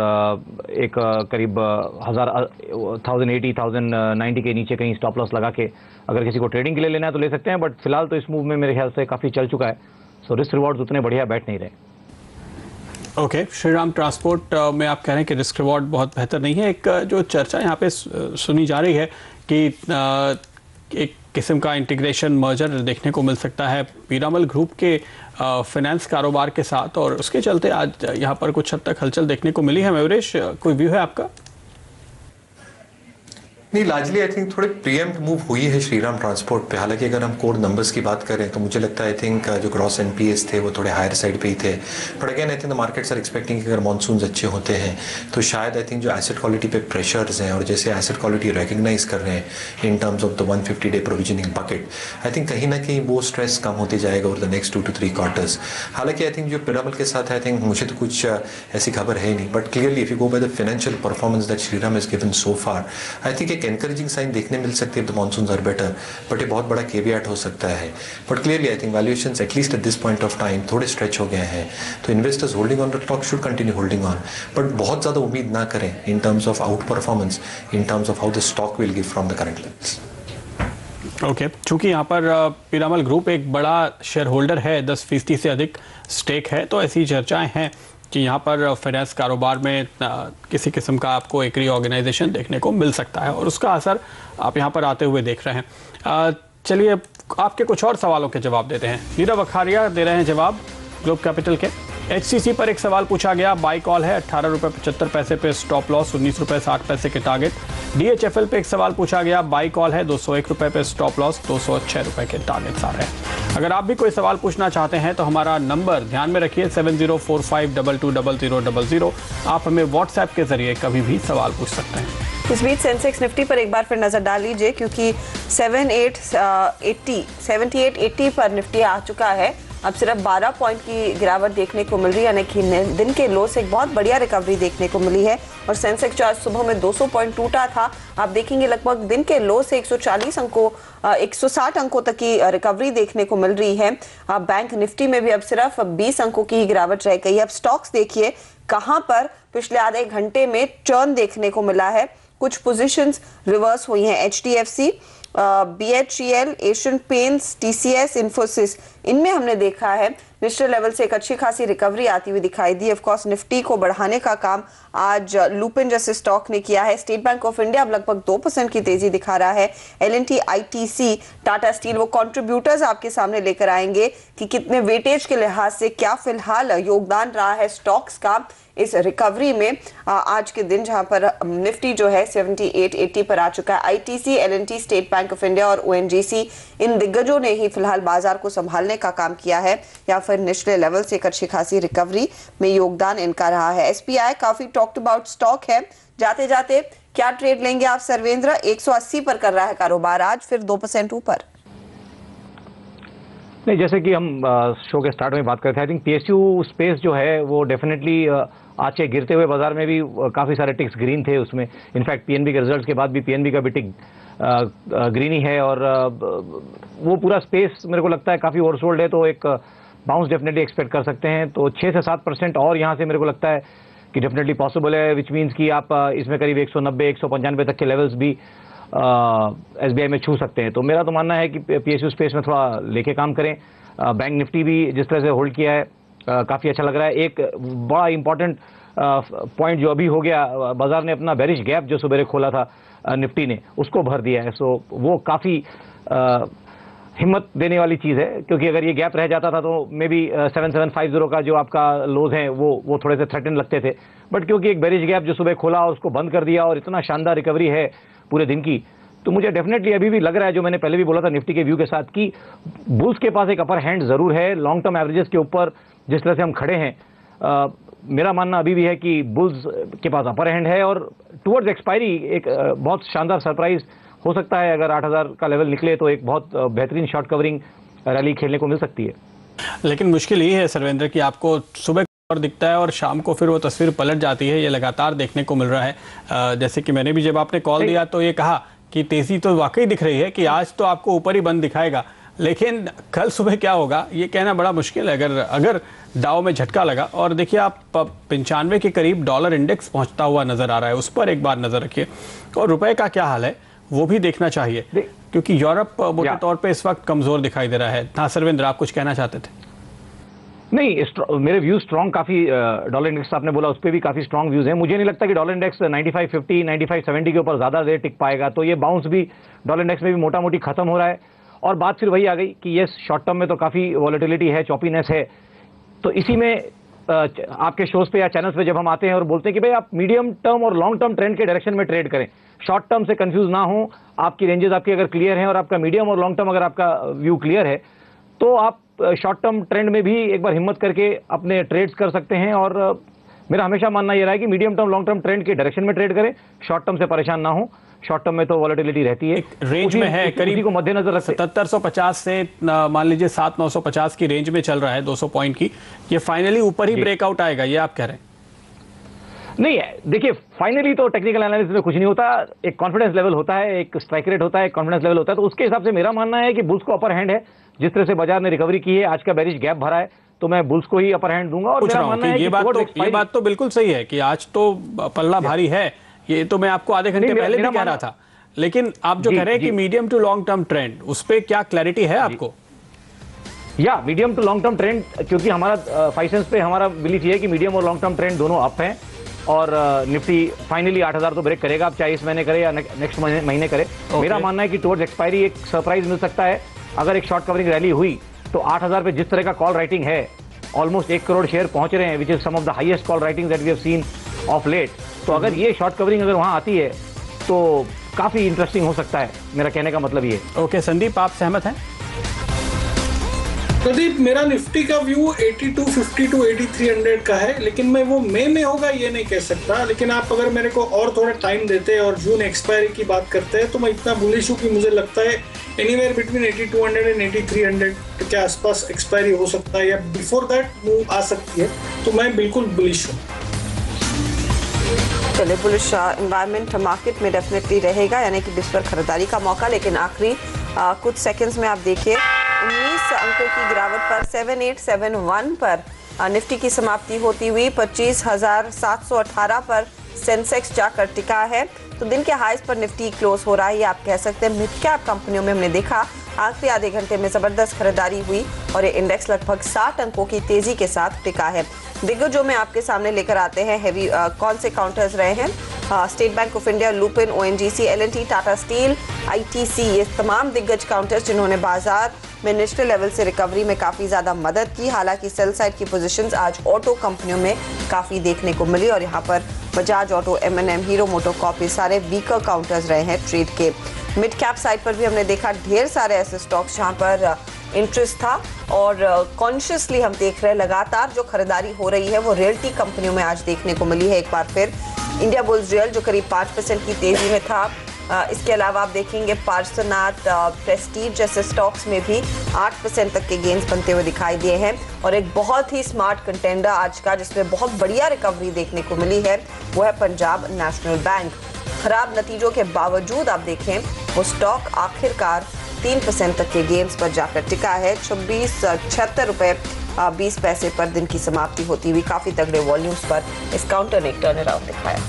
एक करीब 1080, 1090 के नीचे कहीं स्टॉप लॉस लगा के अगर किसी को ट्रेडिंग के लिए लेना है तो ले सकते हैं, बट फिलहाल तो इस मूव में मेरे ख्याल से काफ़ी चल चुका है, सो रिस्क रिवॉर्ड्स उतने बढ़िया बैठ नहीं रहे।
ओके, श्रीराम ट्रांसपोर्ट में आप कह रहे हैं कि रिस्क रिवॉर्ड बहुत बेहतर नहीं है। एक जो चर्चा यहाँ पे सुनी जा रही है कि एक किस्म का इंटीग्रेशन मर्जर देखने को मिल सकता है पीरामल ग्रुप के फाइनेंस कारोबार के साथ, और उसके चलते आज यहाँ पर कुछ हद तक हलचल देखने को मिली है। मयूरेश, कोई व्यू है आपका?
नहीं, लार्जली आई थिंक थोड़े प्रीएम्प्ट मूव हुई है श्रीराम ट्रांसपोर्ट पे। हालांकि अगर हम कोर नंबर्स की बात करें तो मुझे लगता है आई थिंक जो ग्रॉस एनपीएस थे वो थोड़े हायर साइड पे ही थे। But again I think the markets are expecting कि अगर मानसून अच्छे होते हैं तो शायद आई थिंक जो एसेट क्वालिटी पे प्रेशर्स हैं और जैसे एसेट क्वालिटी रिकग्नाइज कर रहे हैं in terms of the 150 day provisioning bucket, I think कहीं ना कहीं वो स्ट्रेस कम होते जाएगा over the next 2 to 3 quarters. हालांकि आई थिंक जो पिरामल के साथ आई थिंक मुझे तो कुछ ऐसी खबर है नहीं, but clearly if you go by the financial performance that Shriram has given so far, I think एक एनकरेजिंग साइन देखने मिल सकती है the monsoons are better. But ये बहुत बड़ा केविएट हो सकता है। But clearly I think valuations at least at this point of time थोड़े स्ट्रेच हो गए हैं, तो investors holding on the stock should continue holding on, but बहुत ज़्यादा उम्मीद ना करें इन terms of out performance, in terms of how the stock will give from the current levels.
Okay, चूंकि यहाँ पर पीरामल ग्रुप एक बड़ा शेयर होल्डर है, 10% से अधिक स्टेक है, तो ऐसी चर्चाएं हैं कि यहाँ पर फाइनेंस कारोबार में किसी किस्म का आपको एक रीऑर्गेनाइजेशन देखने को मिल सकता है और उसका असर आप यहाँ पर आते हुए देख रहे हैं। चलिए आपके कुछ और सवालों के जवाब देते हैं। नीरव अखारिया दे रहे हैं जवाब ग्लोब कैपिटल के। HCC पर एक सवाल पूछा गया, बाई कॉल है 18 रुपये 75 पैसे पे, स्टॉप लॉस 19 रुपये 60 पैसे के टारगेट। DHFL पे एक सवाल पूछा गया, बाई कॉल है 201 रुपये पे, स्टॉप लॉस 206 रुपये के टारगेट्स आ रहे हैं। अगर आप भी कोई सवाल पूछना चाहते हैं तो हमारा नंबर ध्यान में रखिए 7045220000। आप हमें व्हाट्सएप के जरिए कभी भी सवाल पूछ सकते हैं।
इस बीच सेंसेक्स निफ्टी पर एक बार फिर नजर डाल लीजिए, क्योंकि 7880 पर निफ्टी आ चुका है। अब सिर्फ 12 पॉइंट की गिरावट देखने को मिल रही है, यानी कि दिन के लो से एक बहुत बढ़िया रिकवरी देखने को मिली है। और सेंसेक्स जो आज सुबह में 200 पॉइंट टूटा था, आप देखेंगे लगभग दिन के लो से 160 अंकों तक की रिकवरी देखने को मिल रही है। बैंक निफ्टी में भी अब सिर्फ 20 अंकों की ही गिरावट रह गई है। अब स्टॉक्स देखिए कहां पर पिछले आधे घंटे में टर्न देखने को मिला है। कुछ पोजीशंस रिवर्स हुई हैं। HDFC, BHEL, Asian paints, TCS, Infosys, इनमें हमने देखा है निश्चित लेवल से एक अच्छी खासी रिकवरी आती हुई दिखाई दी। ऑफ कोर्स निफ्टी को बढ़ाने का काम आज लुपिन जैसे स्टॉक ने किया है। स्टेट बैंक ऑफ इंडिया अब लगभग 2% की तेजी दिखा रहा है। L&T, ITC, टाटा स्टील, वो कंट्रीब्यूटर्स आपके सामने लेकर आएंगे कि कितने वेटेज के लिहाज से क्या फिलहाल योगदान रहा है स्टॉक्स का इस रिकवरी में आज के दिन, जहां पर निफ्टी जो है 7880 पर आ चुका है। ITC, L&T, state bank of India और ONGC, इन दिग्गजों ने ही फिलहाल बाजार को संभालने का काम किया है या फिर निचले लेवल से एक अच्छी खासी रिकवरी में योगदान इनका रहा है। SBI काफी टॉक्ड अबाउट स्टॉक है। जाते जाते क्या ट्रेड लेंगे आप सर्वेंद्र? 180 पर कर रहा है कारोबार आज, फिर 2% ऊपर।
नहीं, जैसे कि हम शो के स्टार्ट में बात करते हैं, आई थिंक PSU स्पेस जो है वो डेफिनेटली आज के गिरते हुए बाजार में भी काफ़ी सारे टिक्स ग्रीन थे उसमें। इनफैक्ट PNB के रिजल्ट्स के बाद भी PNB का भी टिक ग्रीन ही है और वो पूरा स्पेस मेरे को लगता है काफ़ी ओवरसोल्ड है, तो एक बाउंस डेफिनेटली एक्सपेक्ट कर सकते हैं। तो 6 से 7% और यहाँ से मेरे को लगता है कि डेफिनेटली पॉसिबल है, विच मीन्स कि आप इसमें करीब 190-195 तक के लेवल्स भी SBI में छू सकते हैं। तो मेरा तो मानना है कि PSU स्पेस में थोड़ा लेके काम करें। बैंक निफ्टी भी जिस तरह से होल्ड किया है काफ़ी अच्छा लग रहा है। एक बड़ा इंपॉर्टेंट पॉइंट जो अभी हो गया, बाजार ने अपना बेरिश गैप जो सुबह खोला था निफ्टी ने, उसको भर दिया है। सो वो काफ़ी हिम्मत देने वाली चीज़ है, क्योंकि अगर ये गैप रह जाता था तो मे बी 7750 का जो आपका लोज है वो थोड़े से थ्रेटन लगते थे। बट क्योंकि एक बेरिश गैप जो सुबह खोला और उसको बंद कर दिया और इतना शानदार रिकवरी है पूरे दिन की, तो मुझे डेफिनेटली अभी भी लग रहा है, जो मैंने पहले भी बोला था निफ्टी के व्यू के साथ, कि बुल्स के पास एक अपर हैंड ज़रूर है। लॉन्ग टर्म एवरेजेस के ऊपर जिस तरह से हम खड़े हैं, मेरा मानना अभी भी है कि बुल्स के पास अपर हैंड है और टुवर्ड्स एक्सपायरी एक बहुत शानदार सरप्राइज हो सकता है। अगर 8000 का लेवल निकले तो एक बहुत बेहतरीन शॉर्ट कवरिंग रैली खेलने को मिल सकती है।
लेकिन मुश्किल ये है सर्वेंद्र कि आपको सुबह और दिखता है और शाम को फिर वो तस्वीर पलट जाती है। ये लगातार देखने को मिल रहा है। जैसे कि मैंने भी जब आपने कॉल दिया तो ये कहा कि तेजी तो वाकई दिख रही है कि आज तो आपको ऊपर ही बंद दिखाएगा, लेकिन कल सुबह क्या होगा ये कहना बड़ा मुश्किल है। अगर डाउ में झटका लगा, और देखिए आप 95 के करीब डॉलर इंडेक्स पहुंचता हुआ नजर आ रहा है, उस पर एक बार नजर रखिए। और रुपए का क्या हाल है वो भी देखना चाहिए, क्योंकि यूरोप मोटे तौर पे इस वक्त कमजोर दिखाई दे रहा है। हाँ सर्वेंद्र, आप कुछ कहना चाहते थे?
नहीं, मेरे व्यू स्ट्रॉन्ग काफ़ी, डॉलर इंडेक्स आपने बोला उस पर भी काफ़ी स्ट्रॉन्ग व्यूज़ हैं। मुझे नहीं लगता कि डॉलर इंडेक्स 9550, 9570 के ऊपर ज़्यादा देर टिक पाएगा, तो ये बाउंस भी डॉलर इंडेक्स में भी मोटा मोटी खत्म हो रहा है। और बात फिर वही आ गई कि ये शॉर्ट टर्म में तो काफ़ी वॉलेटिलिटी है, चॉपीनेस है, तो इसी में आपके शोज पे या चैनल्स पे जब हम आते हैं और बोलते हैं कि भाई आप मीडियम टर्म और लॉन्ग टर्म ट्रेंड के डायरेक्शन में ट्रेड करें, शॉर्ट टर्म से कंफ्यूज ना हो, आपकी रेंजेस आपकी अगर क्लियर हैं और आपका मीडियम और लॉन्ग टर्म अगर आपका व्यू क्लियर है तो आप शॉर्ट टर्म ट्रेंड में भी एक बार हिम्मत करके अपने ट्रेड्स कर सकते हैं। और मेरा हमेशा मानना यह रहा है कि medium term long term trend के डायरेक्शन में ट्रेड करें, शॉर्ट टर्म से परेशान ना हो। शॉर्ट टर्म में तो वॉलेटिलिटी रहती है,
रेंज में है, करीब
को मद्देनजर रखते
7750 से मान लीजिए 7950 की रेंज में चल रहा है, 200 पॉइंट की। ये फाइनली ऊपर ही ब्रेकआउट आएगा, ये आप कह रहे हैं?
नहीं है, देखिए फाइनली तो टेक्निकल एनालिसिस में कुछ नहीं होता, एक कॉन्फिडेंस लेवल होता है, एक स्ट्राइक रेट होता है, एक कॉन्फिडेंस लेवल होता है। तो उसके हिसाब से मेरा मानना है कि बुल्स को अपर हैंड है। जिस तरह से बाजार ने रिकवरी की है, आज का बेरिश गैप भरा है, तो मैं बुल्स को ही अपर हैंड दूंगा। और मेरा मानना है
ये बात तो बिल्कुल सही है कि आज तो पल्ला भारी है, ये तो मैं आपको आधे घंटे पहले भी कह रहा था। लेकिन आप जो कह रहे हैं कि medium to long term trend, उस पर क्या क्लैरिटी है आपको?
या medium to long term trend, क्योंकि हमारा 5 सेंस पे हमारा बिलीफ ये है कि मीडियम और लॉन्ग टर्म ट्रेंड दोनों अप हैं। और निफ्टी फाइनली 8000 तो ब्रेक करेगा, आप चाहे इस महीने करे या नेक्स्ट महीने करे। मेरा मानना है कि टुवर्ड्स एक्सपायरी एक सरप्राइज मिल सकता है। अगर एक शॉर्ट कवरिंग रैली हुई तो 8000 पे जिस तरह का कॉल राइटिंग है, ऑलमोस्ट 1 करोड़ शेयर पहुंच रहे हैं, which is some of the highest call writing that we have seen of late. तो अगर ये शॉर्ट कवरिंग अगर वहां आती है तो काफी इंटरेस्टिंग हो सकता है, मेरा कहने का मतलब ये।
ओके संदीप, आप सहमत हैं?
प्रदीप, मेरा निफ्टी का व्यू 8250 टू 8300 का है, लेकिन मैं वो मई में होगा ये नहीं कह सकता। लेकिन आप अगर मेरे को और थोड़ा टाइम देते और जून एक्सपायरी की बात करते हैं तो मैं इतना बुलिश हूँ कि मुझे लगता है एनीवेयर बिटवीन 8200 एंड 8300 के आसपास एक्सपायरी हो सकता है या बिफोर दैट मूव आ सकती है। तो मैं बिल्कुल बुलिश हूँ।
चलिए, बुलिश एनवायरनमेंट मार्केट में डेफिनेटली रहेगा, यानी कि जिस पर खरीदारी का मौका। लेकिन आखिरी कुछ सेकंड्स में आप देखिए 19 अंकों की गिरावट पर 7871 पर निफ्टी की समाप्ति होती हुई 25,718 पर सेंसेक्स जाकर टिका है। तो दिन के हाईज पर निफ्टी क्लोज हो रहा है, ये आप कह सकते हैं। मिड कैप कंपनियों में हमने देखा आखिरी आधे घंटे में जबरदस्त खरीदारी हुई और ये इंडेक्स लगभग 60 अंकों की तेजी के साथ टिका है। दिग्गजों में आपके सामने लेकर आते हैं हेवी कौन से काउंटर्स रहे हैं। State bank of India, Lupin, ONGC, L&T, Tata steel, ITC, ये तमाम दिग्गज काउंटर्स जिन्होंने बाजार में नेशनल लेवल से रिकवरी में काफ़ी ज़्यादा मदद की। हालांकि सेल साइड की पोजीशंस आज ऑटो कंपनियों में काफ़ी देखने को मिली और यहाँ पर बजाज ऑटो, एम&एम, हीरो मोटोकॉर्प, ये सारे वीकर काउंटर्स रहे हैं ट्रेड के। मिड कैप साइड पर भी हमने देखा ढेर सारे ऐसे स्टॉक्स जहाँ पर इंटरेस्ट था और कॉन्शियसली हम देख रहे हैं लगातार जो खरीदारी हो रही है वो रियल्टी कंपनियों में आज देखने को मिली है। एक बार फिर इंडिया बुल्स रियल जो करीब 5% की तेजी में था। इसके अलावा आप देखेंगे पार्सोनाथ, प्रेस्टीज जैसे स्टॉक्स में भी 8% तक के गेंस बनते हुए दिखाई दिए हैं। और एक बहुत ही स्मार्ट कंटेंडर आज का जिसमें बहुत बढ़िया रिकवरी देखने को मिली है वो है पंजाब नेशनल बैंक। खराब नतीजों के बावजूद आप देखें वो स्टॉक आखिरकार 3% तक के गेंस पर जाकर टिका है। 2676 रुपये 20 पैसे पर दिन की समाप्ति होती हुई काफ़ी तगड़े वॉल्यूम्स पर इस काउंटर ने एक टर्न अराउंड दिखाया।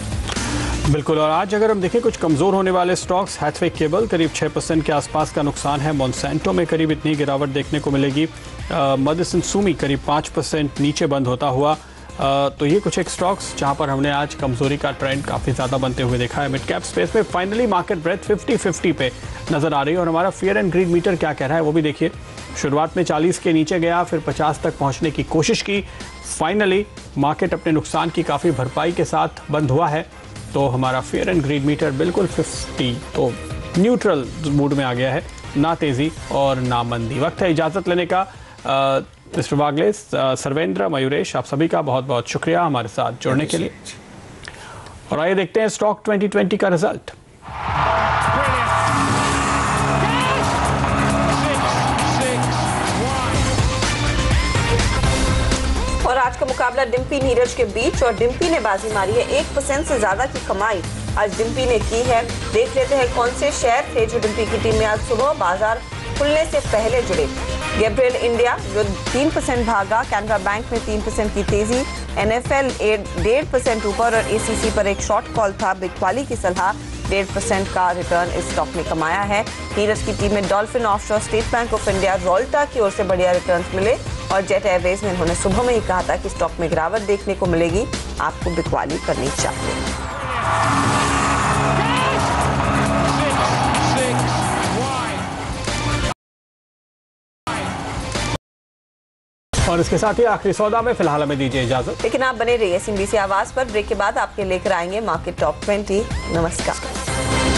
बिल्कुल। और आज अगर हम देखें कुछ कमज़ोर होने वाले स्टॉक्स, हैथवे केबल करीब 6% के आसपास का नुकसान है। मोनसेंटो में करीब इतनी गिरावट देखने को मिलेगी। मदरसन सुमी करीब 5% नीचे बंद होता हुआ। तो ये कुछ एक स्टॉक्स जहां पर हमने आज कमजोरी का ट्रेंड काफ़ी ज़्यादा बनते हुए देखा है। मिड कैप स्पेस में फाइनली मार्केट ब्रेथ 50-50 पे नज़र आ रही है। और हमारा फियर एंड ग्रीड मीटर क्या कह रहा है वो भी देखिए। शुरुआत में 40 के नीचे गया, फिर 50 तक पहुंचने की कोशिश की। फाइनली मार्केट अपने नुकसान की काफ़ी भरपाई के साथ बंद हुआ है। तो हमारा फेयर एंड ग्रीड मीटर बिल्कुल 50, तो न्यूट्रल मूड में आ गया है, ना तेज़ी और ना मंदी। वक्त है इजाज़त लेने का। मिस्टर वागले, सर्वेंद्र, मयूरेश, आप सभी का बहुत बहुत शुक्रिया हमारे साथ जुड़ने के लिए। और आइए देखते हैं स्टॉक 2020 का रिजल्ट।
और आज का मुकाबला डिम्पी नीरज के बीच और डिम्पी ने बाजी मारी है। 1% से ज्यादा की कमाई आज डिम्पी ने की है। देख लेते हैं कौन से शेयर थे जो डिम्पी की टीम में आज सुबह बाजार खुलने से पहले जुड़े। गैब्रियल इंडिया जो 3% भागा, कैनरा बैंक में 3% की तेजी, NFL 1.5% ऊपर और ACC पर एक शॉर्ट कॉल था। बिकवाली की सलाह 1.5% का रिटर्न इस स्टॉक ने कमाया है। नीरज की टीम में dolphin offshore, state bank of India, Rolta की ओर से बढ़िया रिटर्न्स मिले और जेट एयरवेज में उन्होंने सुबह में ही कहा था कि स्टॉक में गिरावट देखने को मिलेगी, आपको बिकवाली करनी चाहिए।
और इसके साथ ही आखिरी सौदा में फिलहाल हमें दीजिए इजाजत।
लेकिन आप बने रहिए सिंबीसी आवाज पर। ब्रेक के बाद आपके लेकर आएंगे मार्केट टॉप 20। नमस्कार।